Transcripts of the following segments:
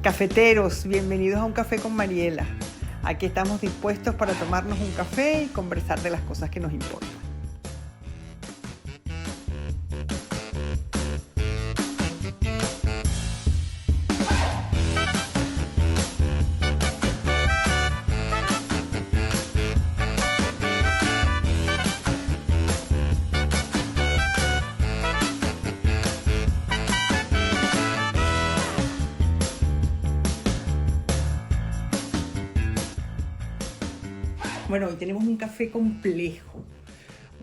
Cafeteros, bienvenidos a Un Café con Mariela. Aquí estamos dispuestos para tomarnos un café y conversar de las cosas que nos importan. Bueno, hoy tenemos un café complejo,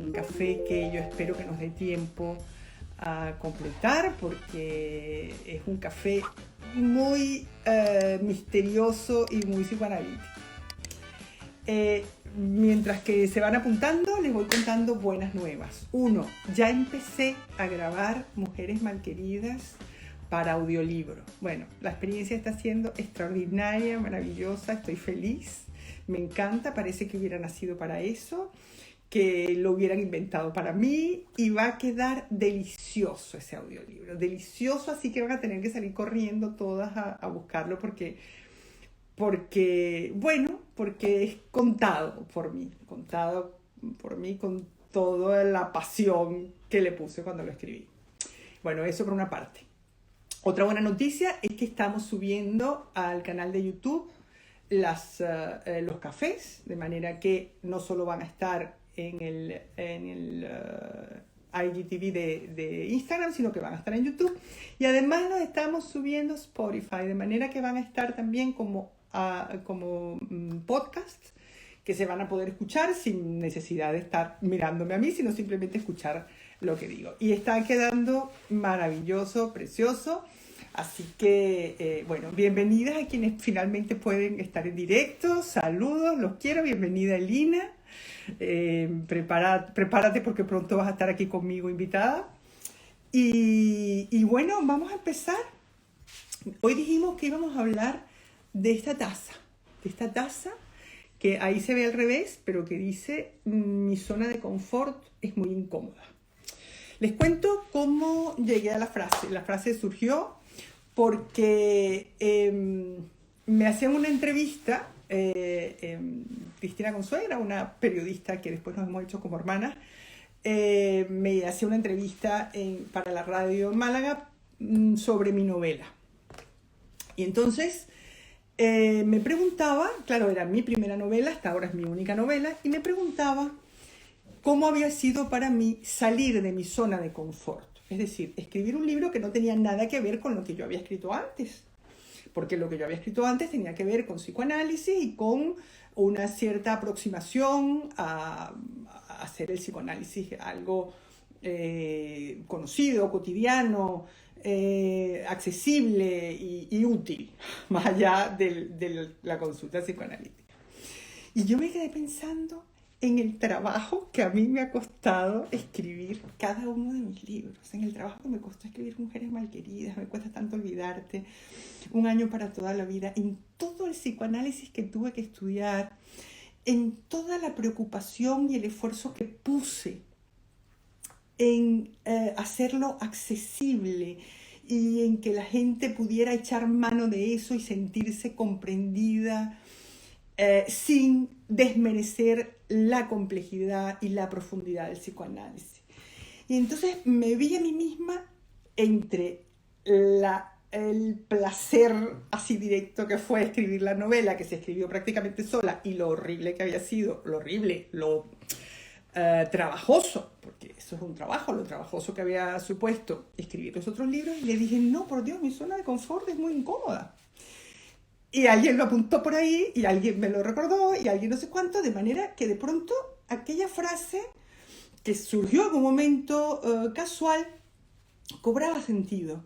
un café que yo espero que nos dé tiempo a completar porque es un café muy misterioso y muy psicoanalítico. Mientras que se van apuntando, les voy contando buenas nuevas. 1. Ya empecé a grabar Mujeres Malqueridas para audiolibro. Bueno, la experiencia está siendo extraordinaria, maravillosa, estoy feliz. Me encanta, parece que hubiera nacido para eso, que lo hubieran inventado para mí y va a quedar delicioso ese audiolibro, delicioso, así que van a tener que salir corriendo todas a buscarlo porque es contado por mí con toda la pasión que le puse cuando lo escribí. Bueno, eso por una parte. Otra buena noticia es que estamos subiendo al canal de YouTube los cafés, de manera que no solo van a estar en el IGTV de Instagram, sino que van a estar en YouTube. Y además los estamos subiendo a Spotify, de manera que van a estar también como podcasts que se van a poder escuchar sin necesidad de estar mirándome a mí, sino simplemente escuchar lo que digo. Y está quedando maravilloso, precioso. Así que, bienvenidas a quienes finalmente pueden estar en directo. Saludos, los quiero. Bienvenida, Elina. Prepárate porque pronto vas a estar aquí conmigo invitada. Y bueno, vamos a empezar. Hoy dijimos que íbamos a hablar de esta taza que ahí se ve al revés, pero que dice: mi zona de confort es muy incómoda. Les cuento cómo llegué a la frase. La frase surgió porque me hacían una entrevista, Cristina Consuegra, una periodista que después nos hemos hecho como hermanas, me hacía una entrevista para la radio en Málaga sobre mi novela. Y entonces me preguntaba, claro, era mi primera novela, hasta ahora es mi única novela, y me preguntaba cómo había sido para mí salir de mi zona de confort. Es decir, escribir un libro que no tenía nada que ver con lo que yo había escrito antes. Porque lo que yo había escrito antes tenía que ver con psicoanálisis y con una cierta aproximación a hacer el psicoanálisis algo conocido, cotidiano, accesible y útil, más allá de la consulta psicoanalítica. Y yo me quedé pensando en el trabajo que a mí me ha costado escribir cada uno de mis libros, en el trabajo que me costó escribir Mujeres Malqueridas, me cuesta tanto olvidarte, Un año para toda la vida, en todo el psicoanálisis que tuve que estudiar, en toda la preocupación y el esfuerzo que puse en hacerlo accesible y en que la gente pudiera echar mano de eso y sentirse comprendida, sin desmerecer la complejidad y la profundidad del psicoanálisis. Y entonces me vi a mí misma entre el placer así directo que fue escribir la novela, que se escribió prácticamente sola, y lo horrible que había sido, lo trabajoso, porque eso es un trabajo, lo trabajoso que había supuesto escribir los otros libros, y le dije, no, por Dios, mi zona de confort es muy incómoda. Y alguien lo apuntó por ahí, y alguien me lo recordó, y alguien no sé cuánto, de manera que de pronto aquella frase que surgió en un momento casual cobraba sentido,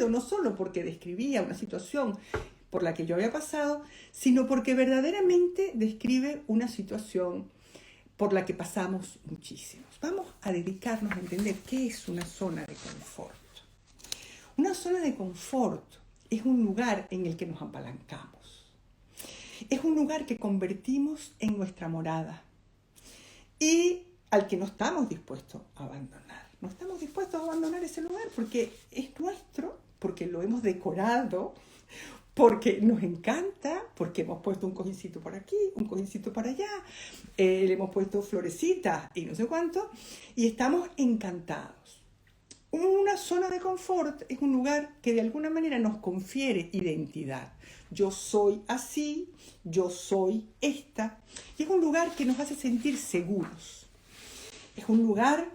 no solo porque describía una situación por la que yo había pasado, sino porque verdaderamente describe una situación por la que pasamos muchísimos. Vamos a dedicarnos a entender qué es una zona de confort. Una zona de confort es un lugar en el que nos apalancamos. Es un lugar que convertimos en nuestra morada y al que no estamos dispuestos a abandonar. No estamos dispuestos a abandonar ese lugar porque es nuestro, porque lo hemos decorado porque nos encanta, porque hemos puesto un cojincito por aquí, un cojincito para allá, le hemos puesto florecitas y no sé cuánto, y estamos encantados. Una zona de confort es un lugar que de alguna manera nos confiere identidad. Yo soy así, yo soy esta, y es un lugar que nos hace sentir seguros. Es un lugar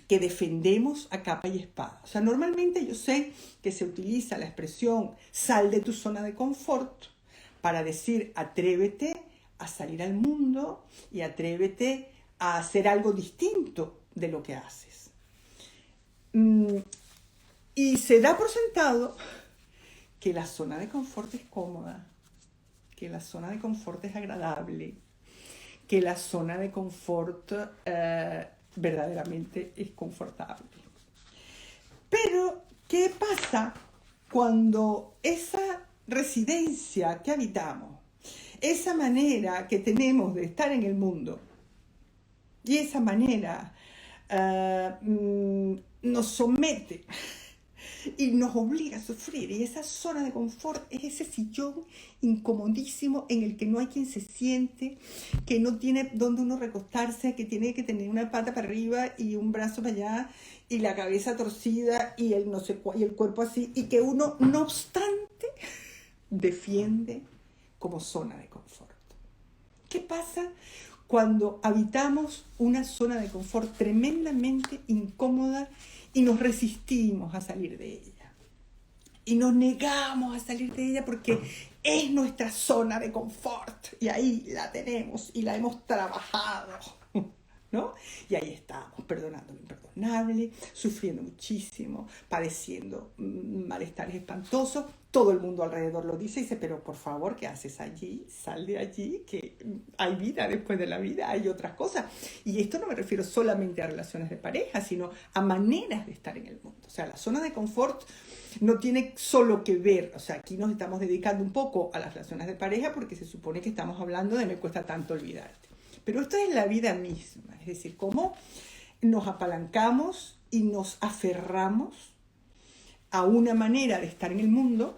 que defendemos a capa y espada. O sea, normalmente yo sé que se utiliza la expresión sal de tu zona de confort para decir atrévete a salir al mundo y atrévete a hacer algo distinto de lo que haces. Y se da por sentado que la zona de confort es cómoda, que la zona de confort es agradable, que la zona de confort verdaderamente es confortable. Pero, ¿qué pasa cuando esa residencia que habitamos, esa manera que tenemos de estar en el mundo y esa manera nos somete y nos obliga a sufrir, y esa zona de confort es ese sillón incomodísimo en el que no hay quien se siente, que no tiene donde uno recostarse, que tiene que tener una pata para arriba y un brazo para allá y la cabeza torcida y el, no sé, y el cuerpo así, y que uno no obstante defiende como zona de confort? ¿Qué pasa cuando habitamos una zona de confort tremendamente incómoda y nos resistimos a salir de ella? Y nos negamos a salir de ella porque es nuestra zona de confort. Y ahí la tenemos y la hemos trabajado, ¿no? Y ahí estamos, perdonando lo imperdonable, sufriendo muchísimo, padeciendo malestares espantosos. Todo el mundo alrededor lo dice y dice, pero por favor, ¿qué haces allí? Sal de allí, que hay vida después de la vida, hay otras cosas. Y esto no me refiero solamente a relaciones de pareja, sino a maneras de estar en el mundo. O sea, la zona de confort no tiene solo que ver, o sea, aquí nos estamos dedicando un poco a las relaciones de pareja porque se supone que estamos hablando de me cuesta tanto olvidarte. Pero esto es la vida misma, es decir, cómo nos apalancamos y nos aferramos a una manera de estar en el mundo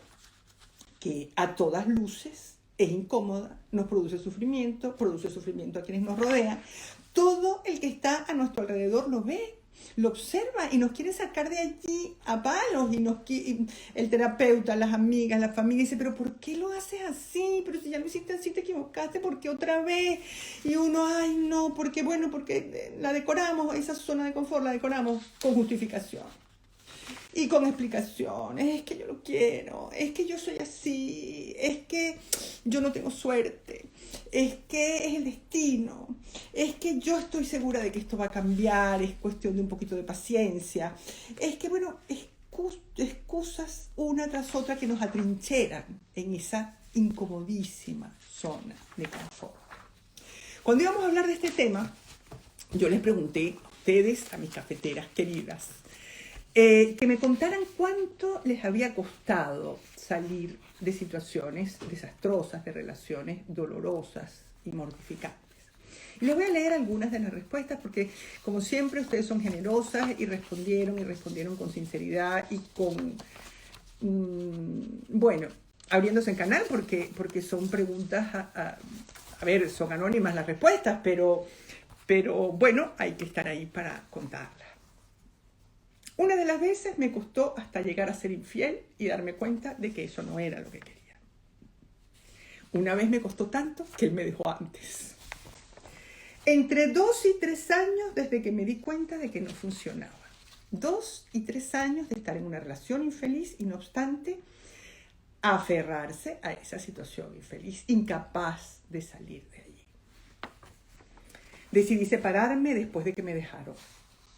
que a todas luces es incómoda, nos produce sufrimiento a quienes nos rodean. Todo el que está a nuestro alrededor lo ve, lo observa y nos quiere sacar de allí a palos, y el terapeuta, las amigas, la familia dice, pero ¿por qué lo haces así? Pero si ya lo hiciste así, te equivocaste, ¿por qué otra vez? Y uno, ay no, porque bueno, porque la decoramos, esa zona de confort la decoramos con justificación y con explicaciones. Es que yo lo quiero, es que yo soy así, es que yo no tengo suerte, es que es el destino, es que yo estoy segura de que esto va a cambiar, es cuestión de un poquito de paciencia, es que bueno, excusas una tras otra que nos atrincheran en esa incomodísima zona de confort. Cuando íbamos a hablar de este tema, yo les pregunté a ustedes, a mis cafeteras queridas, que me contaran cuánto les había costado salir de situaciones desastrosas, de relaciones dolorosas y mortificantes. Y les voy a leer algunas de las respuestas porque, como siempre, ustedes son generosas y respondieron con sinceridad y con, bueno, abriéndose en canal porque son preguntas, a ver, son anónimas las respuestas, pero bueno, hay que estar ahí para contarlas. Una de las veces me costó hasta llegar a ser infiel y darme cuenta de que eso no era lo que quería. Una vez me costó tanto que él me dejó antes. Entre 2 y 3 años desde que me di cuenta de que no funcionaba. 2 y 3 años de estar en una relación infeliz y no obstante aferrarse a esa situación infeliz, incapaz de salir de allí. Decidí separarme después de que me dejaron.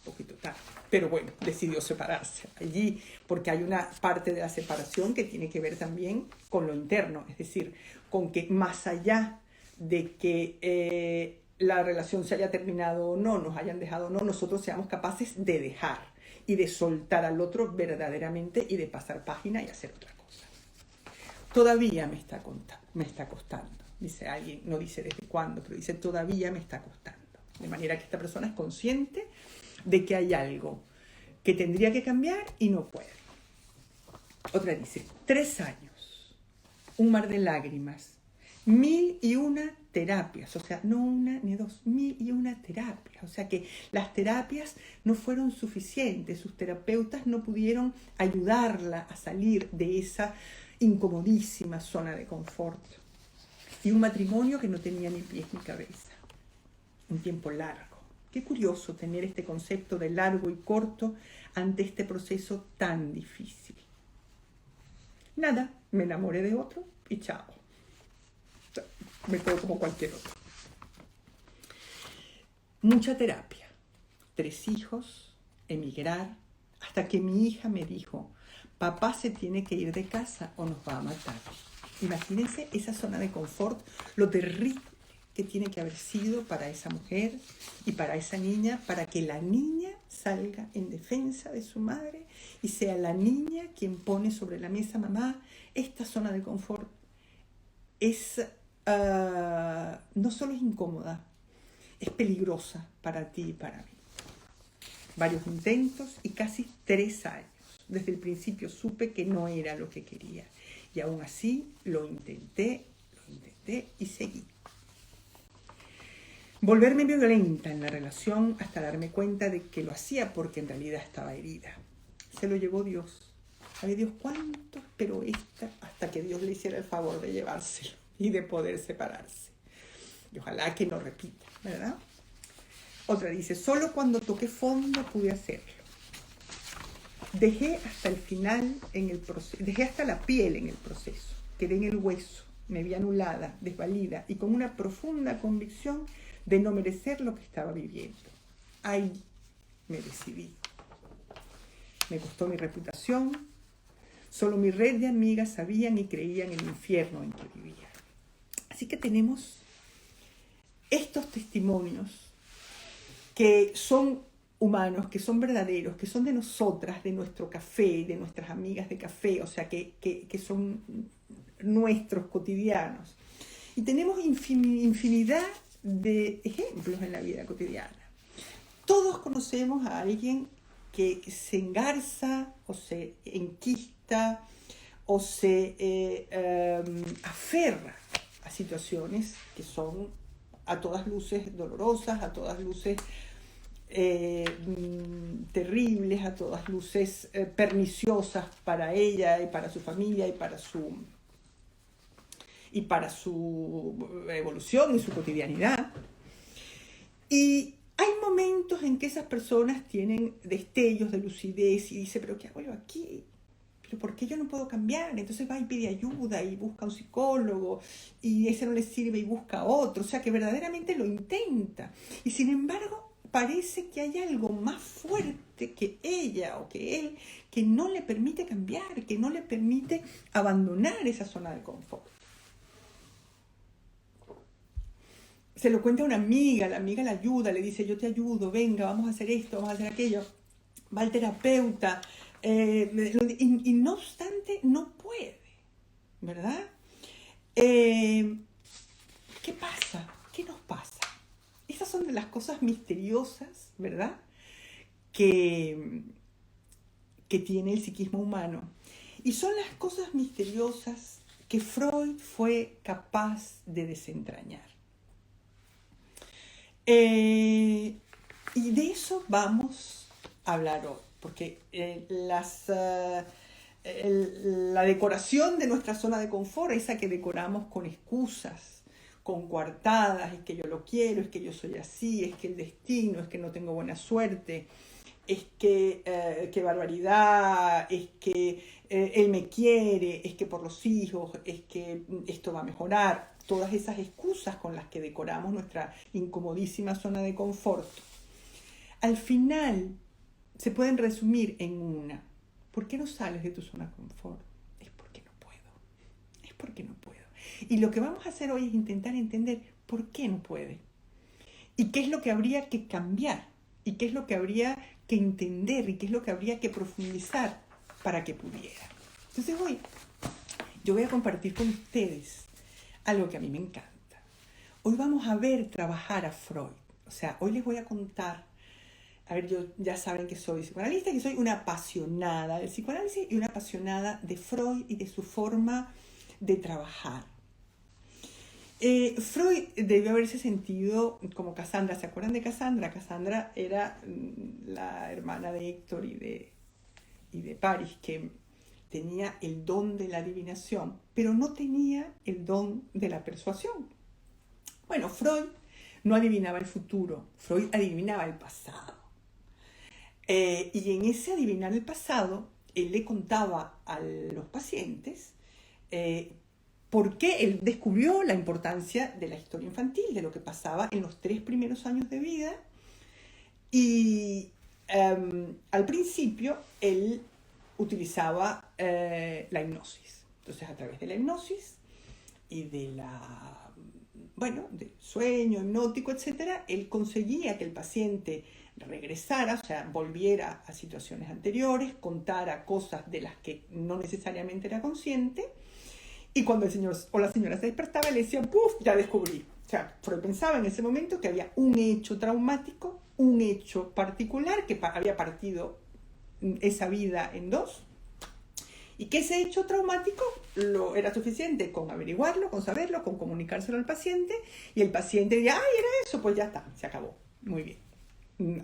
Poquito tarde, pero bueno, decidió separarse allí porque hay una parte de la separación que tiene que ver también con lo interno, es decir, con que más allá de que la relación se haya terminado o no, nos hayan dejado o no, nosotros seamos capaces de dejar y de soltar al otro verdaderamente y de pasar página y hacer otra cosa. Todavía me está costando, dice alguien, no dice desde cuándo, pero dice todavía me está costando, de manera que esta persona es consciente de que hay algo que tendría que cambiar y no puede. Otra dice, 3 años. un mar de lágrimas, 1001 terapias, o sea, no una ni dos, 1001 terapias, o sea que las terapias no fueron suficientes, sus terapeutas no pudieron ayudarla a salir de esa incomodísima zona de confort, y un matrimonio que no tenía ni pies ni cabeza, un tiempo largo. Qué curioso tener este concepto de largo y corto ante este proceso tan difícil. Nada, me enamoré de otro y chao. Me quedo como cualquier otro. Mucha terapia, 3 hijos, emigrar, hasta que mi hija me dijo, papá se tiene que ir de casa o nos va a matar. Imagínense esa zona de confort, lo terrible que tiene que haber sido para esa mujer y para esa niña, para que la niña salga en defensa de su madre y sea la niña quien pone sobre la mesa, mamá, esta zona de confort es, no solo es incómoda, es peligrosa para ti y para mí. Varios intentos y casi 3 años. Desde el principio supe que no era lo que quería y aún así lo intenté y seguí. Volverme violenta en la relación hasta darme cuenta de que lo hacía porque en realidad estaba herida. Se lo llevó Dios. ¿Sabe Dios cuánto esperó esta hasta que Dios le hiciera el favor de llevárselo y de poder separarse? Y ojalá que no repita, ¿verdad? Otra dice, solo cuando toqué fondo pude hacerlo. Dejé hasta el final en el proceso, dejé hasta la piel en el proceso, quedé en el hueso, me vi anulada, desvalida y con una profunda convicción de no merecer lo que estaba viviendo. Ahí me decidí. Me costó mi reputación, solo mi red de amigas sabían y creían en el infierno en que vivía. Así que tenemos estos testimonios que son humanos, que son verdaderos, que son de nosotras, de nuestro café, de nuestras amigas de café, o sea, que son nuestros cotidianos. Y tenemos infinidad de ejemplos en la vida cotidiana. Todos conocemos a alguien que se engarza o se enquista o se aferra a situaciones que son a todas luces dolorosas, a todas luces terribles, a todas luces perniciosas para ella y para su familia y para su evolución y su cotidianidad. Y hay momentos en que esas personas tienen destellos de lucidez y dicen, pero ¿qué hago yo aquí? ¿Pero por qué yo no puedo cambiar? Entonces va y pide ayuda y busca un psicólogo y ese no le sirve y busca otro. O sea, que verdaderamente lo intenta. Y sin embargo, parece que hay algo más fuerte que ella o que él que no le permite cambiar, que no le permite abandonar esa zona de confort. Se lo cuenta a una amiga, la amiga la ayuda, le dice, yo te ayudo, venga, vamos a hacer esto, vamos a hacer aquello. Va al terapeuta, y no obstante no puede, ¿verdad? ¿Qué pasa? ¿Qué nos pasa? Esas son de las cosas misteriosas, ¿verdad? Que tiene el psiquismo humano. Y son las cosas misteriosas que Freud fue capaz de desentrañar. Y de eso vamos a hablar hoy, porque la decoración de nuestra zona de confort, esa que decoramos con excusas, con coartadas, es que yo lo quiero, es que yo soy así, es que el destino, es que no tengo buena suerte, es que qué barbaridad, es que él me quiere, es que por los hijos, es que esto va a mejorar. Todas esas excusas con las que decoramos nuestra incomodísima zona de confort, al final se pueden resumir en una. ¿Por qué no sales de tu zona de confort? Es porque no puedo. Es porque no puedo. Y lo que vamos a hacer hoy es intentar entender por qué no puede. Y qué es lo que habría que cambiar. Y qué es lo que habría que entender. Y qué es lo que habría que profundizar para que pudiera. Entonces hoy yo voy a compartir con ustedes algo que a mí me encanta. Hoy vamos a ver trabajar a Freud. O sea, hoy les voy a contar, a ver, yo ya saben que soy psicoanalista, que soy una apasionada del psicoanálisis y una apasionada de Freud y de su forma de trabajar. Freud debió haberse sentido como Cassandra. ¿Se acuerdan de Cassandra? Cassandra era la hermana de Héctor y de Paris, que tenía el don de la adivinación, pero no tenía el don de la persuasión. Bueno, Freud no adivinaba el futuro, Freud adivinaba el pasado. Y en ese adivinar el pasado, él le contaba a los pacientes por qué él descubrió la importancia de la historia infantil, de lo que pasaba en los 3 primeros años de vida. Y al principio él utilizaba la hipnosis. Entonces, a través de la hipnosis y del sueño hipnótico, etc., él conseguía que el paciente regresara, o sea, volviera a situaciones anteriores, contara cosas de las que no necesariamente era consciente, y cuando el señor o la señora se despertaba, le decían, ¡puf!, ya descubrí. O sea, Freud pensaba en ese momento que había un hecho traumático, un hecho particular que había partido esa vida en 2, y que ese hecho traumático era suficiente con averiguarlo, con saberlo, con comunicárselo al paciente, y el paciente diría, ¡ay, era eso! Pues ya está, se acabó. Muy bien.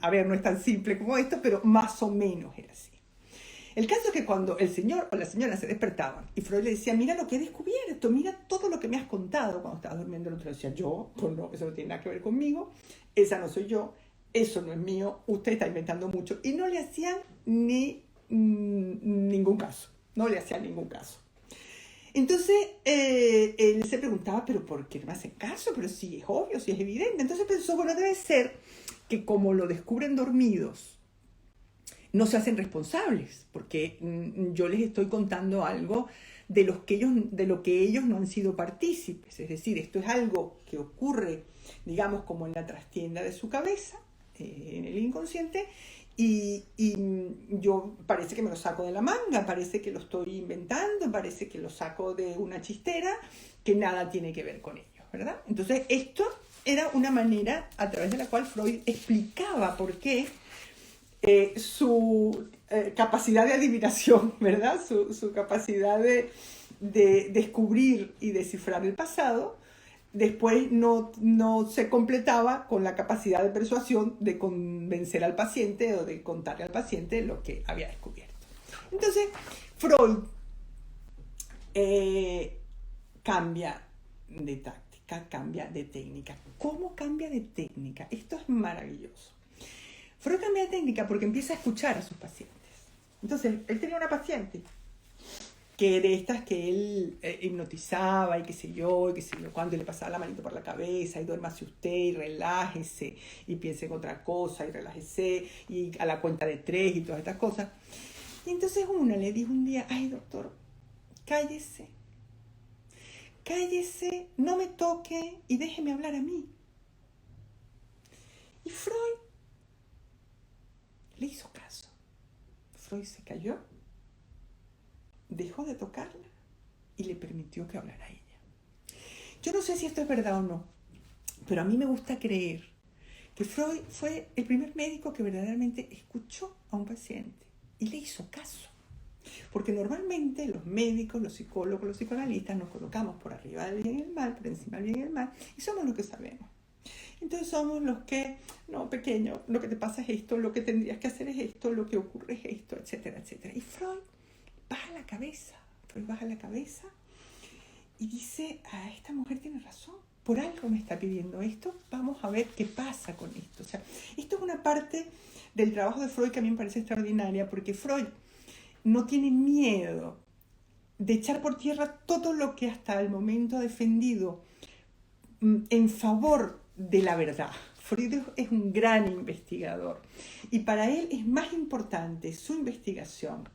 A ver, no es tan simple como esto, pero más o menos era así. El caso es que cuando el señor o la señora se despertaban y Freud le decía, mira lo que he descubierto, mira todo lo que me has contado cuando estabas durmiendo, el otro decía, yo, pues no, eso no tiene nada que ver conmigo, esa no soy yo, eso no es mío, usted está inventando mucho. Y no le hacían ningún caso, no le hacían ningún caso. Entonces, él se preguntaba, ¿pero por qué no me hacen caso? Pero si es obvio, si es evidente. Entonces pensó, bueno, debe ser que como lo descubren dormidos, no se hacen responsables, porque yo les estoy contando algo de lo que ellos no han sido partícipes. Es decir, esto es algo que ocurre, digamos, como en la trastienda de su cabeza, en el inconsciente, y yo parece que me lo saco de la manga, parece que lo estoy inventando, parece que lo saco de una chistera, que nada tiene que ver con ellos, ¿verdad? Entonces, esto era una manera a través de la cual Freud explicaba por qué su capacidad de adivinación, ¿verdad? Su capacidad de descubrir y descifrar el pasado, después no se completaba con la capacidad de persuasión de convencer al paciente o de contarle al paciente lo que había descubierto. Entonces, Freud cambia de táctica, cambia de técnica. ¿Cómo cambia de técnica? Esto es maravilloso. Freud cambia de técnica porque empieza a escuchar a sus pacientes. Entonces, él tenía una paciente que de estas que él hipnotizaba y qué sé yo, cuando le pasaba la manito por la cabeza y duérmase usted y relájese y piense en otra cosa y relájese y a la cuenta de 3 y todas estas cosas. Y entonces una le dijo un día, ay doctor, cállese, no me toque y déjeme hablar a mí. Y Freud le hizo caso. Freud se calló, dejó de tocarla y le permitió que hablara a ella. Yo no sé si esto es verdad o no, pero a mí me gusta creer que Freud fue el primer médico que verdaderamente escuchó a un paciente y le hizo caso. Porque normalmente los médicos, los psicólogos, los psicoanalistas nos colocamos por arriba del bien y el mal, por encima del bien y el mal, y somos los que sabemos. Entonces somos los que, no, pequeño, lo que te pasa es esto, lo que tendrías que hacer es esto, lo que ocurre es esto, etcétera, etcétera. Y Freud baja la cabeza y dice, esta mujer tiene razón, por algo me está pidiendo esto, vamos a ver qué pasa con esto. O sea, esto es una parte del trabajo de Freud que a mí me parece extraordinaria, porque Freud no tiene miedo de echar por tierra todo lo que hasta el momento ha defendido en favor de la verdad. Freud es un gran investigador y para él es más importante su investigación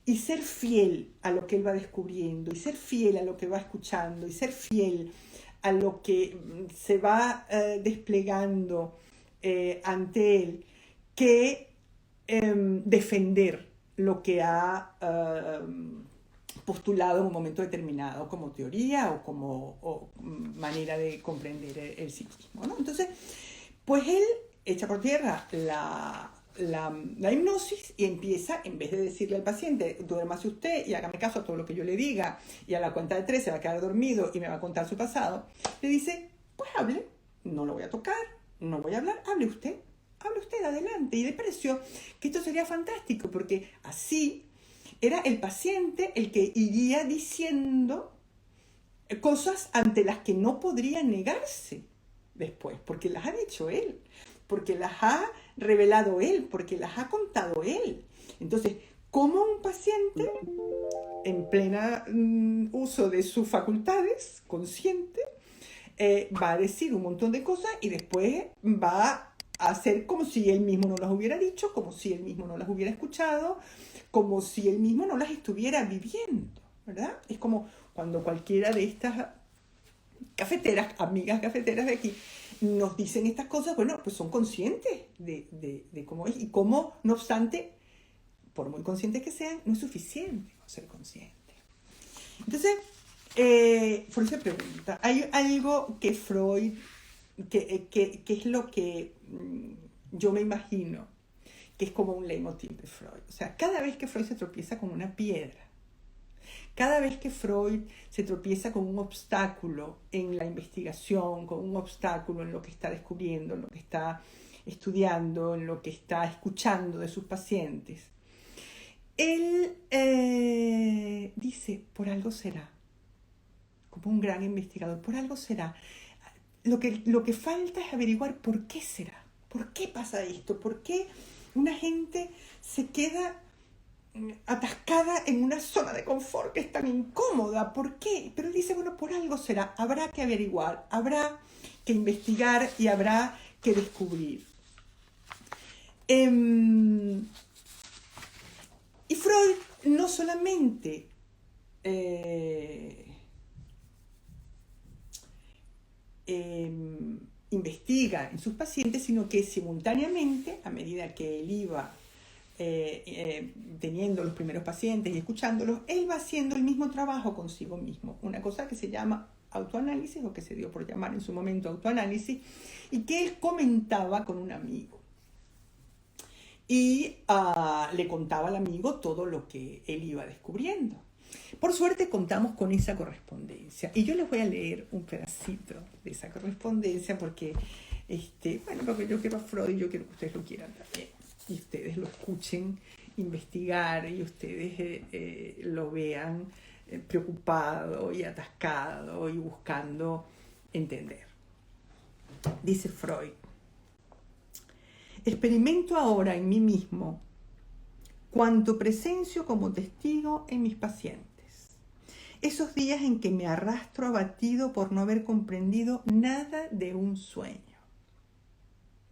y ser fiel a lo que él va descubriendo, y ser fiel a lo que va escuchando, y ser fiel a lo que se va desplegando ante él, que defender lo que ha postulado en un momento determinado como teoría o como manera de comprender el psiquismo, ¿no? Entonces, pues él echa por tierra la hipnosis y empieza, en vez de decirle al paciente, duérmase usted y hágame caso a todo lo que yo le diga, y a la cuenta de 3 se va a quedar dormido y me va a contar su pasado, le dice, pues hable, no lo voy a tocar, no voy a hablar, hable usted, adelante. Y le pareció que esto sería fantástico, porque así era el paciente el que iría diciendo cosas ante las que no podría negarse después, porque las ha dicho él, porque las ha revelado él, porque las ha contado él. Entonces, ¿cómo un paciente en plena uso de sus facultades, consciente, va a decir un montón de cosas y después va a hacer como si él mismo no las hubiera dicho, como si él mismo no las hubiera escuchado, como si él mismo no las estuviera viviendo, ¿verdad? Es como cuando cualquiera de estas cafeteras, amigas cafeteras de aquí, nos dicen estas cosas, bueno, pues son conscientes de cómo es y cómo, no obstante, por muy conscientes que sean, no es suficiente ser consciente. Entonces, Freud se pregunta, hay algo que Freud, que es lo que yo me imagino, que es como un leitmotiv de Freud. O sea, cada vez que Freud se tropieza con una piedra, cada vez que Freud se tropieza con un obstáculo en la investigación, con un obstáculo en lo que está descubriendo, en lo que está estudiando, en lo que está escuchando de sus pacientes, él dice, por algo será, como un gran investigador, por algo será. Lo que falta es averiguar por qué será, por qué pasa esto, por qué una gente se queda atascada en una zona de confort que es tan incómoda. ¿Por qué? Pero él dice, bueno, por algo será. Habrá que averiguar, habrá que investigar y habrá que descubrir. Y Freud no solamente investiga en sus pacientes, sino que simultáneamente, a medida que él iba teniendo los primeros pacientes y escuchándolos, él va haciendo el mismo trabajo consigo mismo, una cosa que se llama autoanálisis, o que se dio por llamar en su momento autoanálisis, y que él comentaba con un amigo. Y le contaba al amigo todo lo que él iba descubriendo. Por suerte contamos con esa correspondencia, y yo les voy a leer un pedacito de esa correspondencia porque, porque yo quiero a Freud y yo quiero que ustedes lo quieran también. Y ustedes lo escuchen investigar y ustedes lo vean preocupado y atascado y buscando entender. Dice Freud, experimento ahora en mí mismo cuanto presencio como testigo en mis pacientes. Esos días en que me arrastro abatido por no haber comprendido nada de un sueño,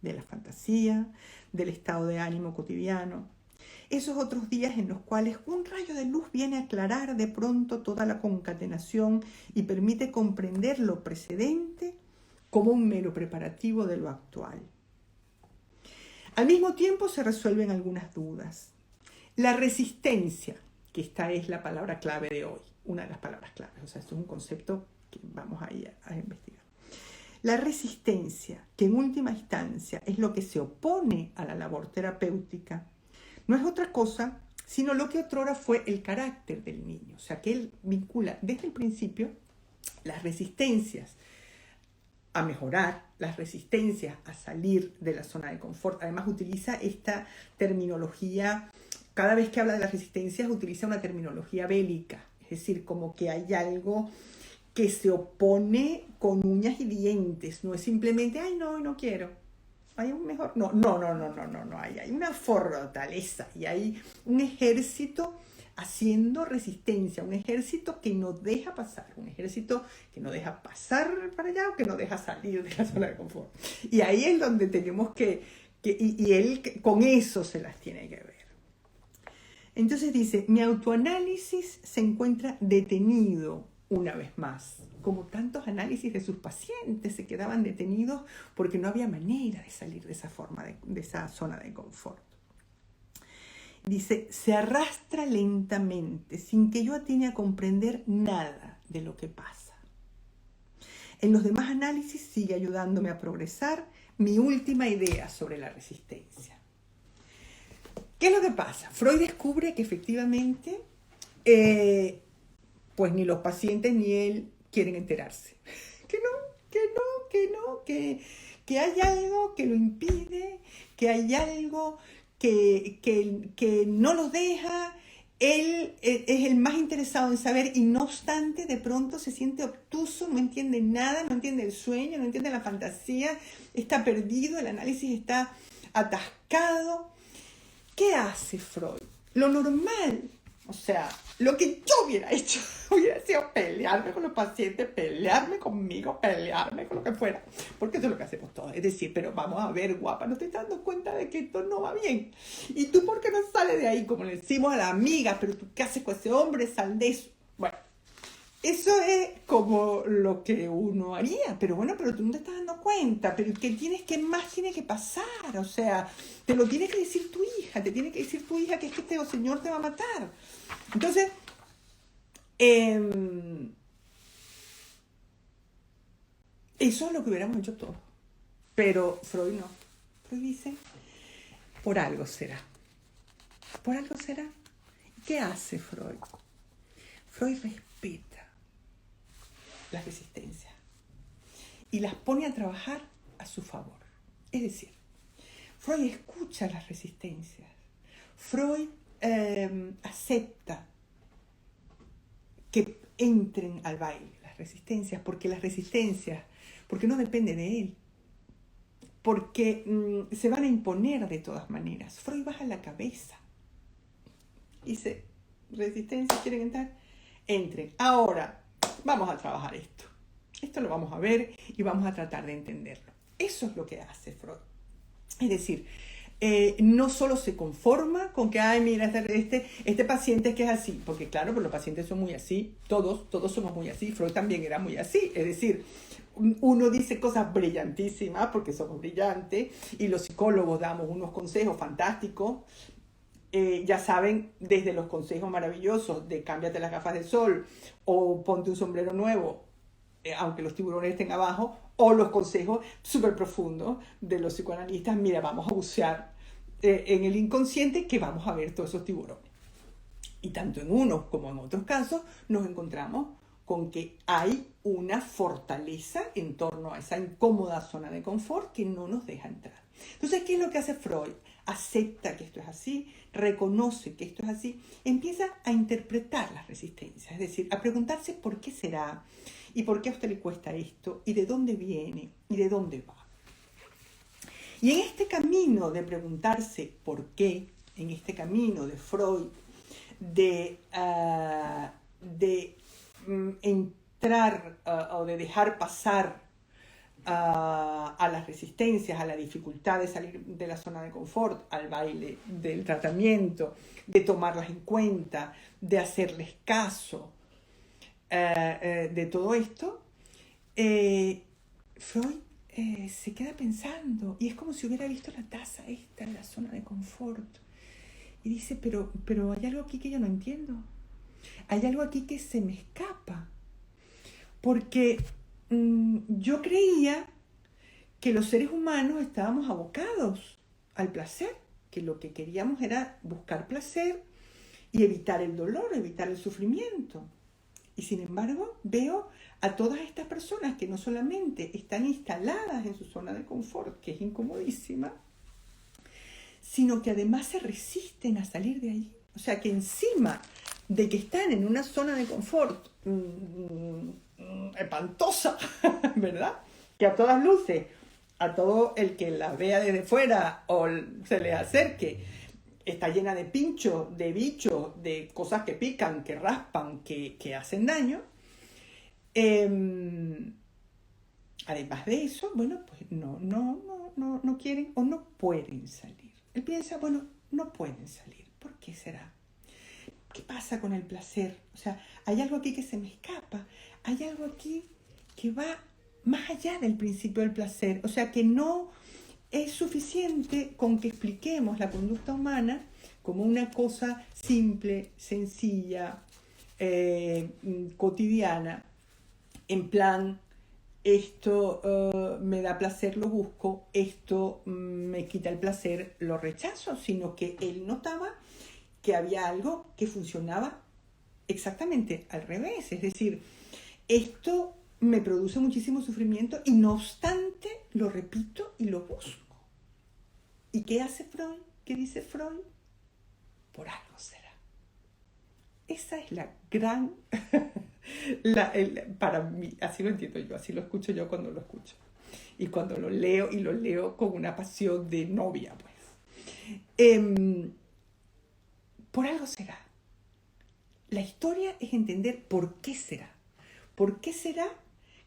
de la fantasía, del estado de ánimo cotidiano. Esos otros días en los cuales un rayo de luz viene a aclarar de pronto toda la concatenación y permite comprender lo precedente como un mero preparativo de lo actual. Al mismo tiempo se resuelven algunas dudas. La resistencia, que esta es la palabra clave de hoy, una de las palabras claves, o sea, esto es un concepto que vamos a ir a investigar. La resistencia, que en última instancia es lo que se opone a la labor terapéutica, no es otra cosa sino lo que otrora fue el carácter del niño. O sea, que él vincula desde el principio las resistencias a mejorar, las resistencias a salir de la zona de confort. Además, utiliza esta terminología, cada vez que habla de las resistencias, utiliza una terminología bélica, es decir, como que hay algo que se opone con uñas y dientes, no es simplemente, ay, no quiero, hay un mejor, no, hay una fortaleza y hay un ejército haciendo resistencia, un ejército que no deja pasar, un ejército que no deja pasar para allá o que no deja salir de la zona de confort. Y ahí es donde tenemos y él con eso se las tiene que ver. Entonces dice, mi autoanálisis se encuentra detenido una vez más, como tantos análisis de sus pacientes se quedaban detenidos porque no había manera de salir de esa forma, de esa zona de confort. Dice, se arrastra lentamente, sin que yo atine a comprender nada de lo que pasa. En los demás análisis sigue ayudándome a progresar mi última idea sobre la resistencia. ¿Qué es lo que pasa? Freud descubre que efectivamente, pues ni los pacientes ni él quieren enterarse. Que no, que no, que no, que hay algo que lo impide, que hay algo que no los deja. Él es el más interesado en saber y no obstante de pronto se siente obtuso, no entiende nada, no entiende el sueño, no entiende la fantasía, está perdido, el análisis está atascado. ¿Qué hace Freud? Lo normal, o sea, lo que yo hubiera hecho hubiera sido pelearme con los pacientes, pelearme conmigo, pelearme con lo que fuera, porque eso es lo que hacemos todos. Es decir, pero vamos a ver, guapa, no te estás dando cuenta de que esto no va bien. ¿Y tú por qué no sales de ahí? Como le decimos a la amiga, pero tú qué haces con ese hombre, sal de eso. Bueno, eso es como lo que uno haría, pero bueno, pero tú no te estás dando cuenta, pero ¿qué más tiene que pasar? O sea, te lo tiene que decir tu hija, te tiene que decir tu hija que es que este señor te va a matar. Entonces, eso es lo que hubiéramos hecho todos, pero Freud no. Freud dice, por algo será, por algo será. ¿Qué hace Freud? Freud respeta las resistencias y las pone a trabajar a su favor. Es decir, Freud escucha las resistencias. Freud acepta que entren al baile las resistencias, porque no depende de él, porque se van a imponer de todas maneras. Freud baja la cabeza. Dice, resistencia, ¿quieren entrar? Entren. Ahora, vamos a trabajar esto. Esto lo vamos a ver y vamos a tratar de entenderlo. Eso es lo que hace Freud. Es decir, no solo se conforma con que, ay, mira, este paciente es que es así, porque claro, pues los pacientes son muy así, todos somos muy así, Freud también era muy así, es decir, uno dice cosas brillantísimas porque somos brillantes y los psicólogos damos unos consejos fantásticos. Ya saben, desde los consejos maravillosos de cámbiate las gafas de sol o ponte un sombrero nuevo, aunque los tiburones estén abajo, o los consejos súper profundos de los psicoanalistas, mira, vamos a bucear en el inconsciente que vamos a ver todos esos tiburones. Y tanto en unos como en otros casos nos encontramos con que hay una fortaleza en torno a esa incómoda zona de confort que no nos deja entrar. Entonces, ¿qué es lo que hace Freud? Acepta que esto es así, reconoce que esto es así, empieza a interpretar las resistencias, es decir, a preguntarse por qué será, y por qué a usted le cuesta esto, y de dónde viene, y de dónde va. Y en este camino de preguntarse por qué, en este camino de Freud, de entrar o de dejar pasar a las resistencias, a la dificultad de salir de la zona de confort, al baile del tratamiento, de tomarlas en cuenta, de hacerles caso, de todo esto, Freud se queda pensando y es como si hubiera visto la taza esta en la zona de confort y dice, pero hay algo aquí que yo no entiendo, hay algo aquí que se me escapa, porque yo creía que los seres humanos estábamos abocados al placer, que lo que queríamos era buscar placer y evitar el dolor, evitar el sufrimiento. Y sin embargo, veo a todas estas personas que no solamente están instaladas en su zona de confort, que es incomodísima, sino que además se resisten a salir de allí. O sea, que encima de que están en una zona de confort espantosa, ¿verdad? Que a todas luces, a todo el que la vea desde fuera o se le acerque, está llena de pinchos, de bichos, de cosas que pican, que raspan, que hacen daño. Además de eso, bueno, pues no quieren o no pueden salir. Él piensa, bueno, no pueden salir. ¿Por qué será? ¿Qué pasa con el placer? O sea, hay algo aquí que se me escapa. Hay algo aquí que va más allá del principio del placer. O sea, que no es suficiente con que expliquemos la conducta humana como una cosa simple, sencilla, cotidiana, en plan esto me da placer, lo busco, esto me quita el placer, lo rechazo, sino que él notaba que había algo que funcionaba exactamente al revés, es decir, esto me produce muchísimo sufrimiento y no obstante lo repito y lo busco. ¿Y qué hace Freud? ¿Qué dice Freud? Por algo será. Esa es la gran... para mí, así lo entiendo yo, así lo escucho yo cuando lo escucho. Y cuando lo leo, y lo leo con una pasión de novia, pues. Por algo será. La historia es entender por qué será. ¿Por qué será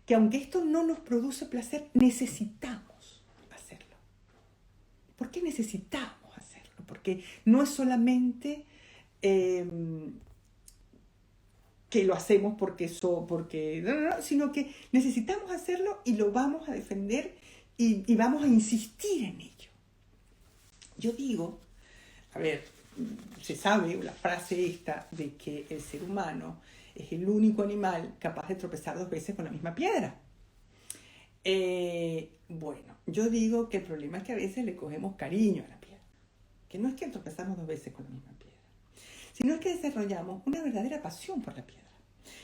que aunque esto no nos produce placer, necesitamos hacerlo? ¿Por qué necesitamos hacerlo? Porque no es solamente que lo hacemos porque no, sino que necesitamos hacerlo y lo vamos a defender y vamos a insistir en ello. Yo digo, a ver, se sabe la frase esta de que el ser humano es el único animal capaz de tropezar 2 veces con la misma piedra. Bueno, yo digo que el problema es que a veces le cogemos cariño a la piedra, que no es que tropezamos 2 veces con la misma piedra, sino es que desarrollamos una verdadera pasión por la piedra.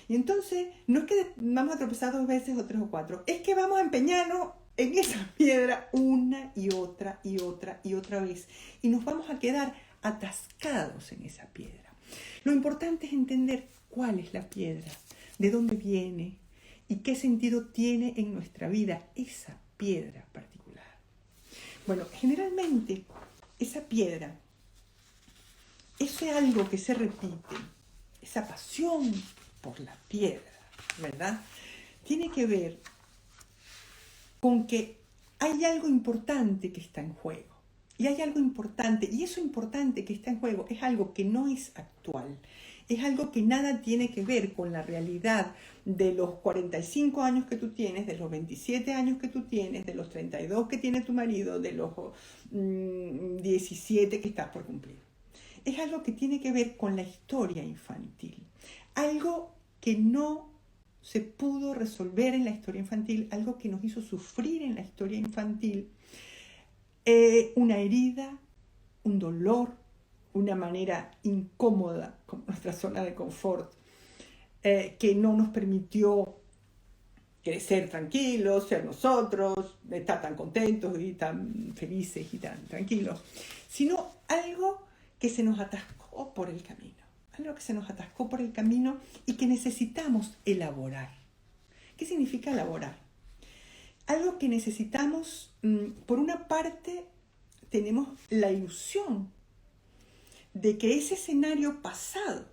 Y entonces, no es que vamos a tropezar 2 veces o 3 o 4, es que vamos a empeñarnos en esa piedra una y otra y otra y otra vez. Y nos vamos a quedar atascados en esa piedra. Lo importante es entender cuál es la piedra, de dónde viene y qué sentido tiene en nuestra vida esa piedra particular. Bueno, generalmente esa piedra, ese algo que se repite, esa pasión por la piedra, ¿verdad? Tiene que ver con que hay algo importante que está en juego. Y hay algo importante, y eso importante que está en juego es algo que no es actual. Es algo que nada tiene que ver con la realidad de los 45 años que tú tienes, de los 27 años que tú tienes, de los 32 que tiene tu marido, de los 17 que estás por cumplir. Es algo que tiene que ver con la historia infantil. Algo que no se pudo resolver en la historia infantil, algo que nos hizo sufrir en la historia infantil, una herida, un dolor, una manera incómoda, como nuestra zona de confort, que no nos permitió crecer tranquilos, ser nosotros, estar tan contentos y tan felices y tan tranquilos, sino algo que se nos atascó por el camino. Algo que se nos atascó por el camino y que necesitamos elaborar. ¿Qué significa elaborar? Algo que necesitamos, por una parte, tenemos la ilusión de que ese escenario pasado,